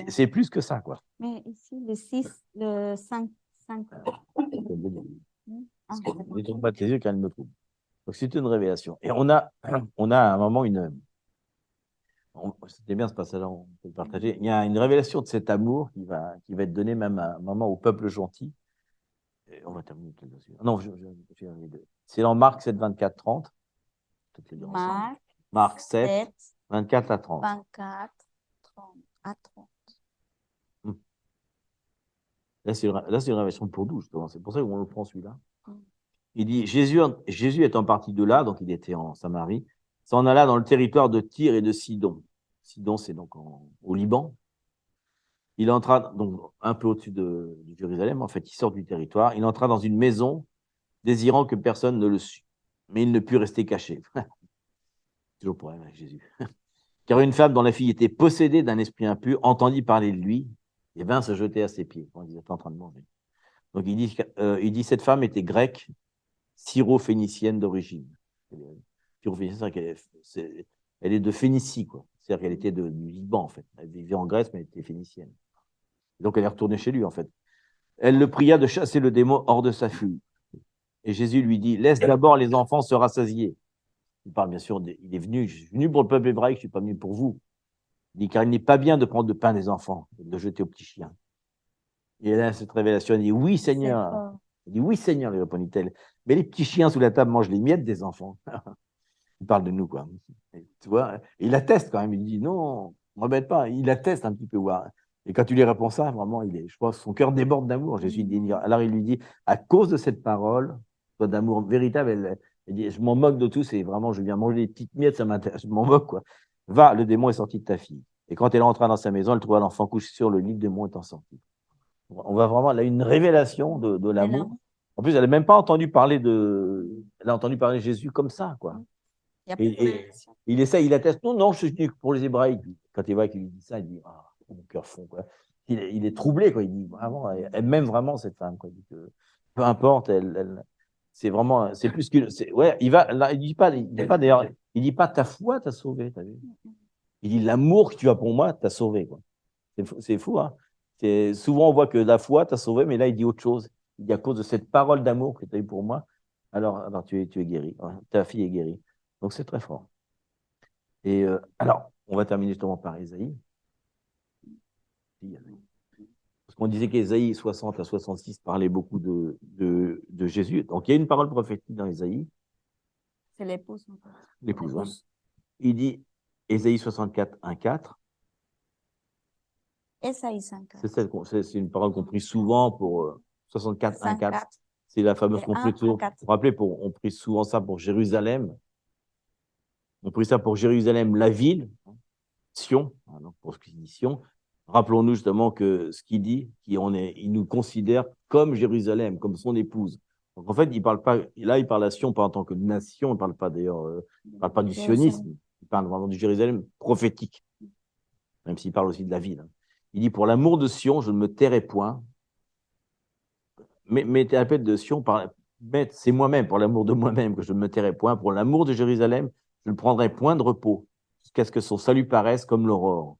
C'est plus que ça, quoi. Mais ici, le 5. Ne tourne pas tes yeux quand elle me trouve. Donc c'est une révélation. Et on a à un moment c'était bien ce passage-là, on peut le partager. Il y a une révélation de cet amour qui va être donné même à un moment au peuple gentil. Et on va terminer là-dessus. Non, c'est dans Marc 7, 24, 30. Marc 7, 24 à 30. 24 à 30. Là, c'est une révélation pour nous, justement. C'est pour ça qu'on le prend celui-là. Il dit, Jésus étant parti de là, donc il était en Samarie, s'en alla dans le territoire de Tyr et de Sidon. Sidon, c'est donc au Liban. Il entra donc un peu au-dessus de Jérusalem, en fait, il sort du territoire. Il entra dans une maison, désirant que personne ne le sût. Mais il ne put rester caché. Toujours le problème avec Jésus. Car une femme dont la fille était possédée d'un esprit impur entendit parler de lui et vint se jeter à ses pieds quand il était en train de manger. Donc il dit cette femme était grecque, syro-phénicienne d'origine. Syro-phénicienne, elle est de Phénicie, quoi. C'est-à-dire qu'elle était du Liban, en fait. Elle vivait en Grèce, mais elle était phénicienne. Donc elle est retournée chez lui, en fait. Elle le pria de chasser le démon hors de sa fille. Et Jésus lui dit, laisse d'abord les enfants se rassasier. Il parle bien sûr, il est venu, je suis venu pour le peuple hébraïque, je ne suis pas venu pour vous. Il dit, car il n'est pas bien de prendre le pain des enfants et de le jeter aux petits chiens. Et là, cette révélation, elle dit, oui Seigneur. Il dit, oui Seigneur, lui répondit-elle. Mais les petits chiens sous la table mangent les miettes des enfants. Il parle de nous, quoi. Et, tu vois, il atteste quand même, il dit, non, ne m'embête pas. Il atteste un petit peu. Ouais. Et quand tu lui réponds ça, vraiment, je pense, son cœur déborde d'amour. Jésus dit, alors il lui dit, à cause de cette parole, toi d'amour véritable, elle dit, je m'en moque de tout, c'est vraiment, je viens manger des petites miettes, ça m'intéresse, je m'en moque, quoi. Va, le démon est sorti de ta fille. Et quand elle entra dans sa maison, elle trouva l'enfant couché sur le lit, le démon étant sorti. On va vraiment, elle a une révélation de l'amour. En plus, elle n'a même pas entendu parler elle a entendu parler de Jésus comme ça, quoi. Et il essaie, il atteste, non, je suis venu pour les Hébraïques. Quand il voit qu'il lui dit ça, il dit, ah, mon cœur fond, quoi. Il est troublé, quoi. Il dit, vraiment, elle m'aime vraiment, cette femme, quoi. Il dit que, peu importe, c'est vraiment, c'est plus que, ouais, là, il dit pas d'ailleurs, il dit pas ta foi t'a sauvé, t'as vu. Il dit l'amour que tu as pour moi t'a sauvé, quoi. C'est fou, hein. Souvent, on voit que la foi t'a sauvé, mais là, il dit autre chose. Il dit à cause de cette parole d'amour que tu as eue pour moi, alors tu es guéri. Ta fille est guérie. Donc, c'est très fort. Et alors, on va terminer justement par Ésaïe. Parce qu'on disait qu'Ésaïe 60 à 66 parlait beaucoup de Jésus. Donc, il y a une parole prophétique dans Ésaïe. C'est l'épouse. L'épouse, hein. Il dit, Ésaïe 64, 1, 4. Ésaïe 54. C'est une parole qu'on prie souvent pour 64, 1, 4. C'est la fameuse qu'on prie toujours. Vous vous rappelez, on prie souvent ça pour Jérusalem. On prie ça pour Jérusalem, la ville, Sion, pour ce qui dit Sion. Rappelons-nous justement que ce qu'il dit, il nous considère comme Jérusalem, comme son épouse. Donc en fait, il parle pas, là, il parle à Sion pas en tant que nation, il parle pas d'ailleurs, il parle pas du sionisme, il parle vraiment du Jérusalem prophétique, même s'il parle aussi de la ville. Il dit, pour l'amour de Sion, je ne me tairai point. Mais la paix de Sion, c'est moi-même, pour l'amour de moi-même, que je ne me tairai point. Pour l'amour de Jérusalem, je ne prendrai point de repos, jusqu'à ce que son salut paraisse comme l'aurore.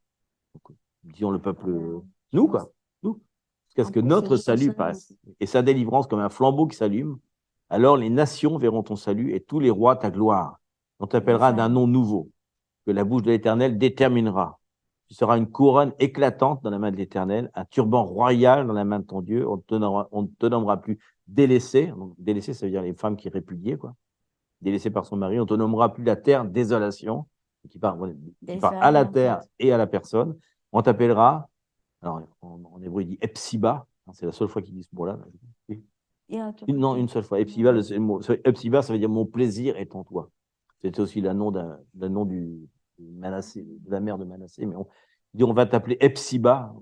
Disons le peuple, nous, quoi, nous, jusqu'à ce que notre salut passe, et sa délivrance comme un flambeau qui s'allume. Alors les nations verront ton salut et tous les rois ta gloire. On t'appellera d'un nom nouveau, que la bouche de l'Éternel déterminera. Tu seras une couronne éclatante dans la main de l'Éternel, un turban royal dans la main de ton Dieu. On ne te nommera plus délaissé. Donc, délaissé, ça veut dire les femmes qui répudiaient, quoi. Délaissées par son mari. On ne te nommera plus la terre désolation, qui parle à la terre et à la personne. On t'appellera, alors en hébreu, il dit Epsiba. C'est la seule fois qu'il dit ce mot-là. Non, une seule fois. Epsiba, Epsiba, ça veut dire mon plaisir est en toi. C'était aussi le nom de la mère de Manassé, mais on va t'appeler Epsiba,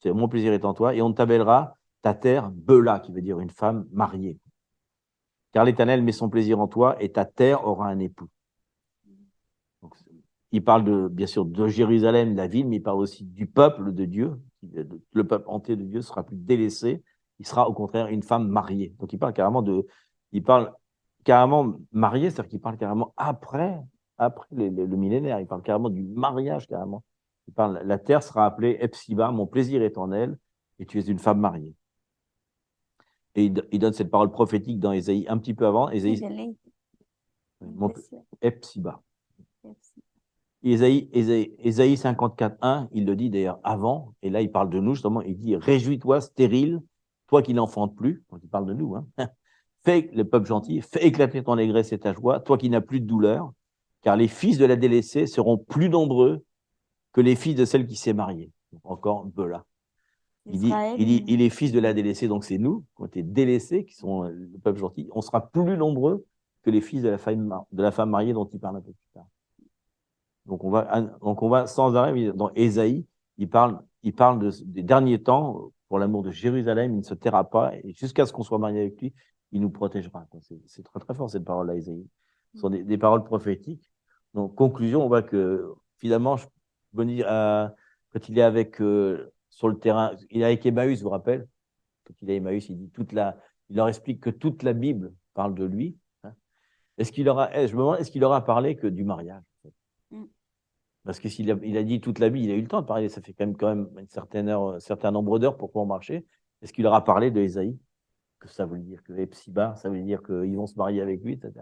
c'est mon plaisir est en toi, et on t'appellera ta terre Bela, qui veut dire une femme mariée. Car l'Éternel met son plaisir en toi, et ta terre aura un époux. Donc, il parle bien sûr de Jérusalem, la ville, mais il parle aussi du peuple de Dieu. Le peuple entier de Dieu sera plus délaissé, il sera au contraire une femme mariée. Donc il parle carrément marié, c'est-à-dire qu'il parle carrément après le millénaire. Il parle carrément du mariage, carrément. Il parle, la terre sera appelée Epsiba, mon plaisir est en elle, et tu es une femme mariée. Et il donne cette parole prophétique dans Ésaïe un petit peu avant. Epsiba. Ésaïe 54, 1, il le dit d'ailleurs avant, et là il parle de nous justement, il dit « Réjouis-toi, stérile, toi qui n'enfantes plus », donc il parle de nous, hein. Fais le peuple gentil, fais éclater ton allégresse et ta joie, toi qui n'as plus de douleur, car les fils de la délaissée seront plus nombreux que les fils de celle qui s'est mariée. Donc encore Bela. Il est fils de la délaissée, donc c'est nous, qui ont été délaissés, qui sont le peuple gentil. On sera plus nombreux que les fils de la femme mariée dont il parle un peu plus tard. Donc on va sans arrêt, dans Ésaïe, il parle des derniers temps, pour l'amour de Jérusalem, il ne se taira pas, et jusqu'à ce qu'on soit marié avec lui, il nous protégera. C'est très très fort cette parole-là, Ésaïe. Ce sont des paroles prophétiques. Donc, conclusion, on voit que finalement, quand il est avec, sur le terrain, il est avec Emmaüs, je vous rappelle, quand il est à Emmaüs, il leur explique que toute la Bible parle de lui. Hein. Je me demande, est-ce qu'il aura parlé que du mariage? Parce que il a dit toute la Bible, il a eu le temps de parler, ça fait quand même une certaine heure, un certain nombre d'heures pour pouvoir marcher. Est-ce qu'il aura parlé de Ésaïe? Que ça veut dire que Epsiba, ça veut dire qu'ils vont se marier avec lui, etc.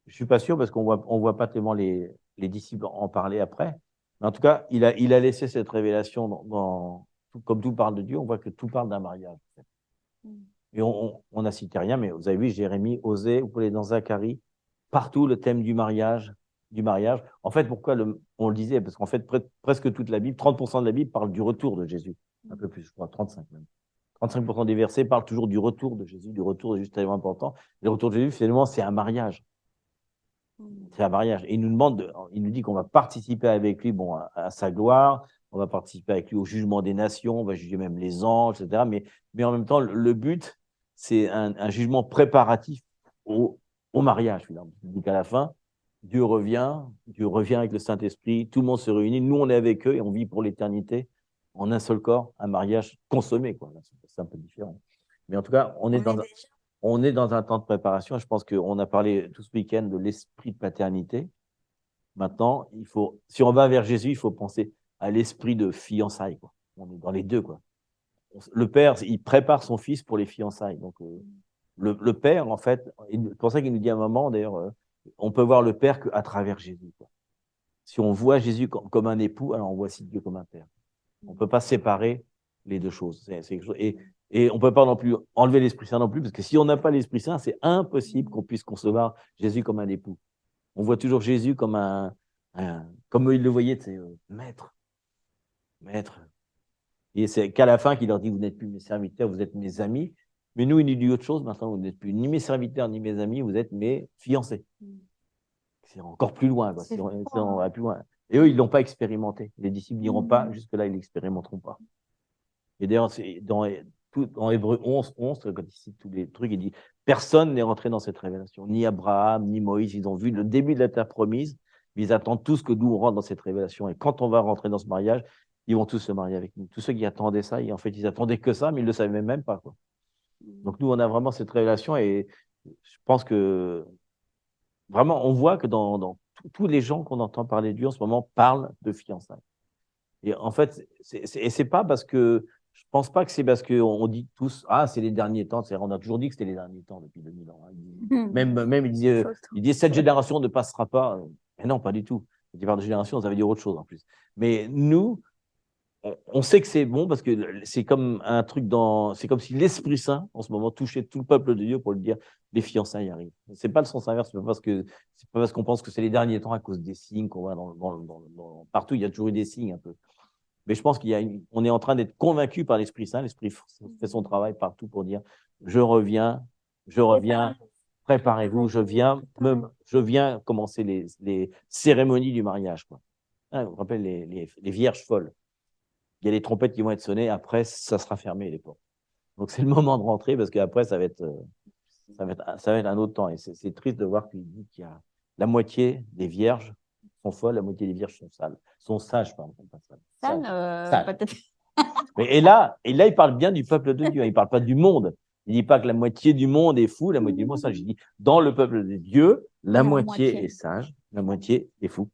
Je ne suis pas sûr parce qu'on voit pas tellement les disciples en parler après. Mais en tout cas, il a laissé cette révélation comme tout parle de Dieu, on voit que tout parle d'un mariage. Et on n'a cité rien, mais vous avez vu, Jérémie, Osée, vous pouvez aller dans Zacharie, partout le thème du mariage. En fait, pourquoi on le disait? Parce qu'en fait, presque toute la Bible, 30% de la Bible parle du retour de Jésus. Un peu plus, je crois, 35 même. 35% des versets parlent toujours du retour de Jésus, du retour de Jésus, c'est tellement important. Le retour de Jésus, finalement, c'est un mariage. C'est un mariage. Et il nous dit qu'on va participer avec lui à sa gloire, on va participer avec lui au jugement des nations, on va juger même les anges, etc. Mais en même temps, le but, c'est un jugement préparatif au mariage. Finalement. Il dit qu'à la fin, Dieu revient avec le Saint-Esprit, tout le monde se réunit, nous on est avec eux et on vit pour l'éternité en un seul corps, un mariage consommé. C'est un peu différent. Mais en tout cas, on est dans un temps de préparation. Je pense qu'on a parlé tout ce week-end de l'esprit de paternité. Maintenant, si on va vers Jésus, il faut penser à l'esprit de fiançailles. Quoi. On est dans les deux. Quoi. Le père, il prépare son fils pour les fiançailles. Donc, le père, en fait, c'est pour ça qu'il nous dit à un moment, d'ailleurs, on peut voir le père qu'à travers Jésus. Quoi. Si on voit Jésus comme un époux, alors on voit aussi Dieu comme un père. On ne peut pas séparer les deux choses. Et on ne peut pas non plus enlever l'Esprit Saint non plus, parce que si on n'a pas l'Esprit Saint, c'est impossible qu'on puisse concevoir Jésus comme un époux. On voit toujours Jésus comme comme il le voyait, maître. Et c'est qu'à la fin qu'il leur dit, vous n'êtes plus mes serviteurs, vous êtes mes amis. Mais nous, il nous dit autre chose, maintenant, vous n'êtes plus ni mes serviteurs, ni mes amis, vous êtes mes fiancés. C'est encore plus loin, quoi. On va plus loin. Et eux, ils ne l'ont pas expérimenté. Les disciples n'iront pas, jusque-là, ils ne l'expérimenteront pas. Et d'ailleurs, dans Hébreux 11, quand il cite tous les trucs, il dit personne n'est rentré dans cette révélation. Ni Abraham, ni Moïse, ils ont vu le début de la terre promise, mais ils attendent tous que nous on rentre dans cette révélation. Et quand on va rentrer dans ce mariage, ils vont tous se marier avec nous. Tous ceux qui attendaient ça, en fait, ils attendaient que ça, mais ils ne le savaient même pas. Quoi. Donc nous, on a vraiment cette révélation et je pense que vraiment, on voit que dans tous les gens qu'on entend parler de Dieu en ce moment parlent de fiançailles. Et en fait, c'est pas parce que je pense pas que c'est parce qu'on dit tous c'est les derniers temps. On a toujours dit que c'était les derniers temps depuis 2000 ans. Hein. Même il disait cette génération ne passera pas. Mais non, pas du tout. Cette de génération, ça veut dire autre chose en plus. Mais nous, on sait que c'est bon parce que c'est comme un truc c'est comme si l'Esprit Saint en ce moment touchait tout le peuple de Dieu pour lui dire les fiançailles arrivent. C'est pas le sens inverse. C'est pas parce qu'on pense que c'est les derniers temps à cause des signes qu'on voit partout. Il y a toujours eu des signes un peu. Mais je pense on est en train d'être convaincu par l'Esprit Saint. L'Esprit fait son travail partout pour dire je reviens, préparez-vous, je viens commencer les cérémonies du mariage. Quoi. Hein, vous vous rappelez les vierges folles. Il y a les trompettes qui vont être sonnées, après, ça sera fermé, les portes. Donc, c'est le moment de rentrer parce qu'après, ça va être un autre temps. Et c'est triste de voir qu'il dit qu'il y a la moitié des vierges sont folles, la moitié des vierges sont sales. Sont sages, pardon. Pas sales. Peut-être. Et là, il parle bien du peuple de Dieu. Il ne parle pas du monde. Il ne dit pas que la moitié du monde est fou, la moitié du monde est sage. Il dit, dans le peuple de Dieu, la moitié est sage, la moitié est fou.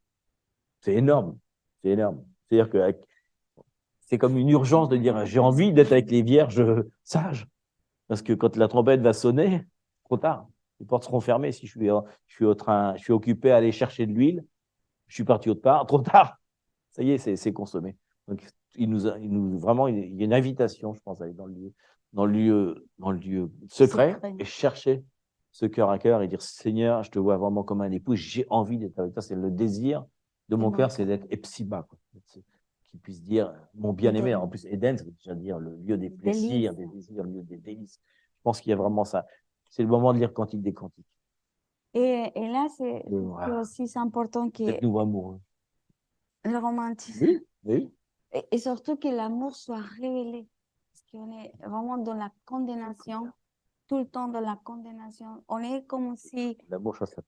C'est énorme. C'est énorme. C'est-à-dire que c'est comme une urgence de dire j'ai envie d'être avec les vierges sages. Parce que quand la trompette va sonner, trop tard. Les portes seront fermées. Si je suis au train, je suis occupé à aller chercher de l'huile, je suis parti autre part, trop tard. Ça y est, c'est consommé. Donc, vraiment, il y a une invitation, je pense, à aller dans le lieu secret et chercher ce cœur à cœur et dire Seigneur, je te vois vraiment comme un époux, j'ai envie d'être avec toi. C'est le désir de mon cœur, c'est d'être Epsiba, quoi. qu'il puisse dire mon bien-aimé. En plus, Éden, ça veut déjà dire le lieu des plaisirs, des désirs, le lieu des délices. Je pense qu'il y a vraiment ça. C'est le moment de lire Cantique des Cantiques. Et là, c'est aussi important que Cette nouveau amoureux. le romantisme. Oui, oui. Et surtout que l'amour soit révélé. Parce qu'on est vraiment dans la condamnation, tout le temps dans la condamnation. On est comme si,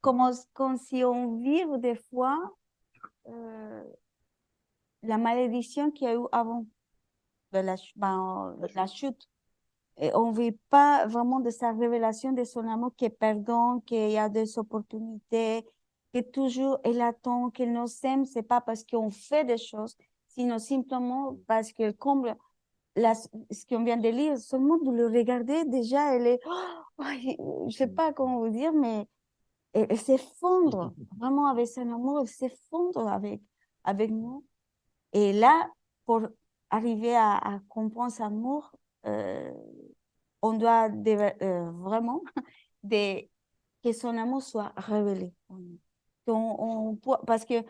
comme si on vit des fois la malédiction qu'il y a eu avant de la chute. Et on ne vit pas vraiment de sa révélation de son amour qui est pardon, qu'il y a des opportunités, que toujours il attend, qu'il nous aime. Ce n'est pas parce qu'on fait des choses, sinon simplement parce que comme ce qu'on vient de lire, seulement de le regarder, déjà, elle est, je ne sais pas comment vous dire, mais elle s'effondre vraiment avec son amour, elle s'effondre avec nous. Et là, pour arriver à comprendre son amour, on doit vraiment que son amour soit révélé. Parce que,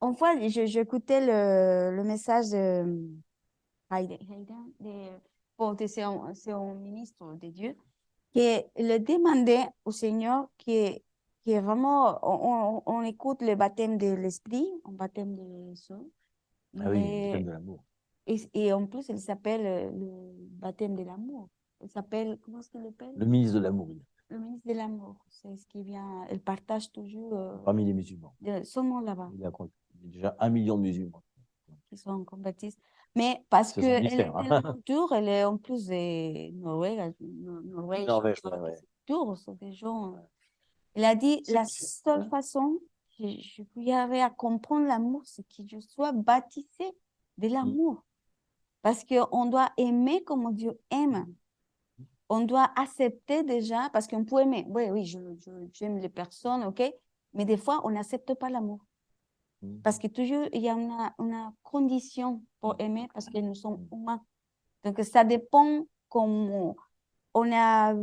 en fois, j'écoutais le message de Hayden, c'est un ministre de Dieu, qui le demandait au Seigneur qui est vraiment, on écoute le baptême de l'esprit, un baptême de l'eau. Ah oui, le baptême de l'amour. Et en plus, il s'appelle le baptême de l'amour. Il s'appelle, comment est-ce qu'il l'appelle? Le ministre de l'amour. Le ministre de l'amour. C'est ce qui vient, il partage toujours. Parmi les musulmans. Son nom là-bas. Il y a déjà 1 million de musulmans. Qui sont convertis. Mais parce qu'elle est tellement dure, elle est en plus de Norvège. Norvège, ouais. Dure, ce sont des gens. Il a dit, la seule façon que je peux arriver à comprendre l'amour, c'est que je sois baptisé de l'amour. Parce qu'on doit aimer comme Dieu aime. On doit accepter déjà, parce qu'on peut aimer. Oui, j'aime les personnes, ok? Mais des fois, on n'accepte pas l'amour. Parce que toujours, il y a une condition pour aimer, parce que nous sommes humains. Donc, ça dépend comment on a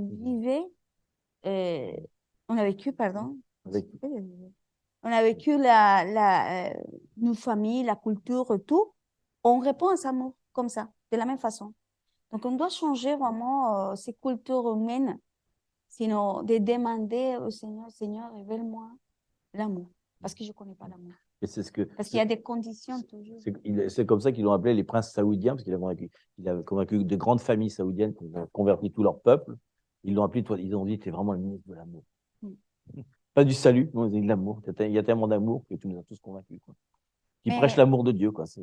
vécu, pardon. On a vécu nos familles, la culture, tout. On répond à cet amour comme ça, de la même façon. Donc, on doit changer vraiment ces cultures humaines, sinon de demander au Seigneur, Seigneur, révèle-moi l'amour, parce que je ne connais pas l'amour. Parce qu'il y a des conditions toujours. C'est comme ça qu'ils l'ont appelé les princes saoudiens, parce qu'il a convaincu de grandes familles saoudiennes qui ont converti tout leur peuple. Ils l'ont appelé, ils ont dit, tu es vraiment le ministre de l'amour. Pas du salut, mais de l'amour. Il y a tellement d'amour que tu nous as tous convaincus. Qui prêche l'amour de Dieu. Ça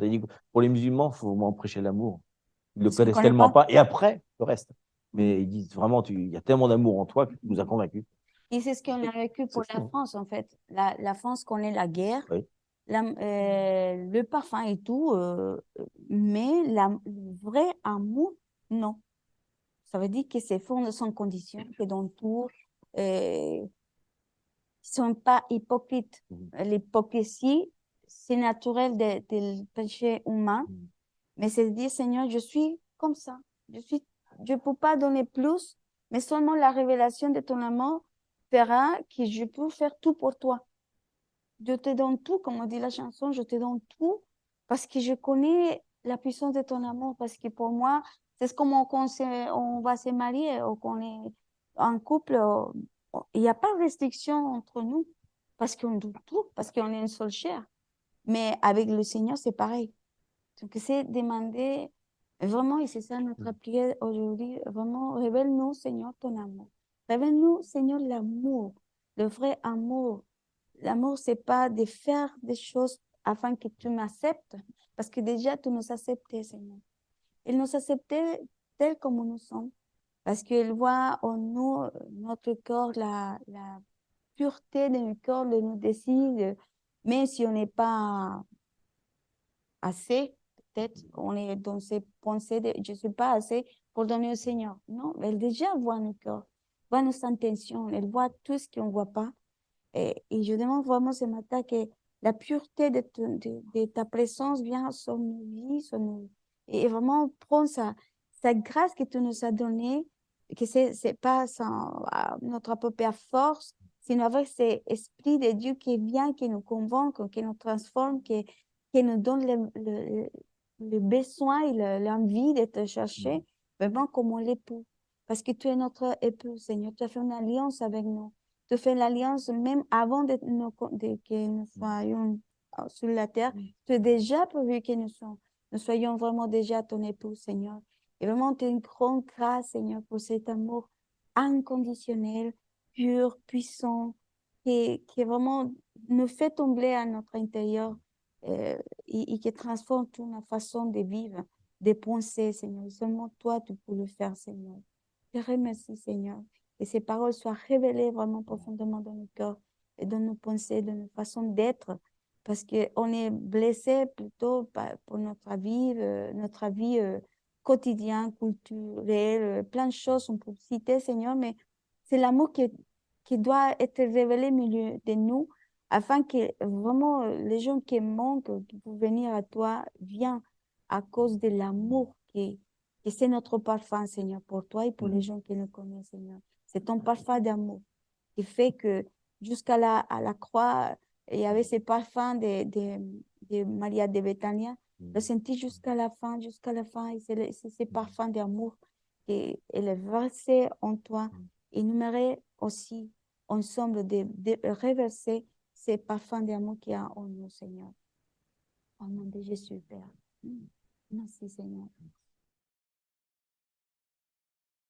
dit, pour les musulmans, il faut vraiment prêcher l'amour. Ils ne le connaissent tellement pas. Et après, le reste. Mais ils disent vraiment, il y a tellement d'amour en toi que tu nous as convaincus. Et c'est ce qu'on a vécu pour la France, en fait. La France connaît la guerre, le parfum et tout, mais le vrai amour, non. Ça veut dire que c'est fondé sans condition, que dans tout, ils ne sont pas hypocrites. L'hypocrisie, c'est naturel du péché humain, mais c'est dire, Seigneur, je suis comme ça. Je ne peux pas donner plus, mais seulement la révélation de ton amour fera que je peux faire tout pour toi. Je te donne tout, comme on dit la chanson, je te donne tout parce que je connais la puissance de ton amour, parce que pour moi, c'est comme on va se marier ou qu'on est en couple, il n'y a pas de restriction entre nous parce qu'on doit tout, parce qu'on est une seule chair. Mais avec le Seigneur, c'est pareil. Donc, c'est demander vraiment, et c'est ça notre prière aujourd'hui, vraiment, révèle-nous, Seigneur, ton amour. Révèle-nous, Seigneur, l'amour, le vrai amour. L'amour, c'est pas de faire des choses afin que tu m'acceptes, parce que déjà, tu nous acceptais, Seigneur. Il nous acceptait tel comme nous sommes, parce qu'il voit en nous, notre corps, la pureté de notre corps, de nos désirs, mais si on n'est pas assez, peut-être on est dans ces pensées de je ne suis pas assez pour donner au Seigneur. Non, elle déjà voit nos cœurs, voit nos intentions, elle voit tout ce qu'on ne voit pas. Et je demande vraiment ce matin que la pureté de ta présence vienne sur nos vies, et vraiment prendre sa grâce que tu nous as donnée, que c'est pas notre propre force, sinon avec cet esprit de Dieu qui vient, qui nous convainc, qui nous transforme, qui qui nous donne le besoin et l'envie de te chercher, vraiment comme l'époux. Parce que tu es notre époux, Seigneur. Tu as fait une alliance avec nous. Tu fais l'alliance même avant que nous soyons sur la terre. Tu as déjà prévu que nous soyons vraiment déjà ton époux, Seigneur. Et vraiment, tu as une grande grâce, Seigneur, pour cet amour inconditionnel, pur, puissant, qui vraiment nous fait tomber à notre intérieur et qui transforme toute notre façon de vivre, de penser, Seigneur. Seulement toi, tu peux le faire, Seigneur. Je te remercie, Seigneur. Que ces paroles soient révélées vraiment profondément dans nos cœurs et dans nos pensées, dans nos façons d'être, parce qu'on est blessé plutôt pour notre vie quotidienne, culturelle, plein de choses, on peut citer, Seigneur, mais c'est l'amour qui doit être révélé au milieu de nous afin que vraiment les gens qui manquent, qui peuvent venir à toi, viennent à cause de l'amour que c'est notre parfum, Seigneur, pour toi et pour les gens qui nous connaissent, Seigneur. C'est ton parfum d'amour qui fait que jusqu'à à la croix, il y avait ce parfum de Maria de Betania. Le senti jusqu'à la fin, et c'est ce parfum d'amour qui est versé en toi. Et nous aimerait aussi ensemble de reverser ces parfums d'amour qu'il y a en nous, Seigneur. Au nom de Jésus, Père. Merci, Seigneur.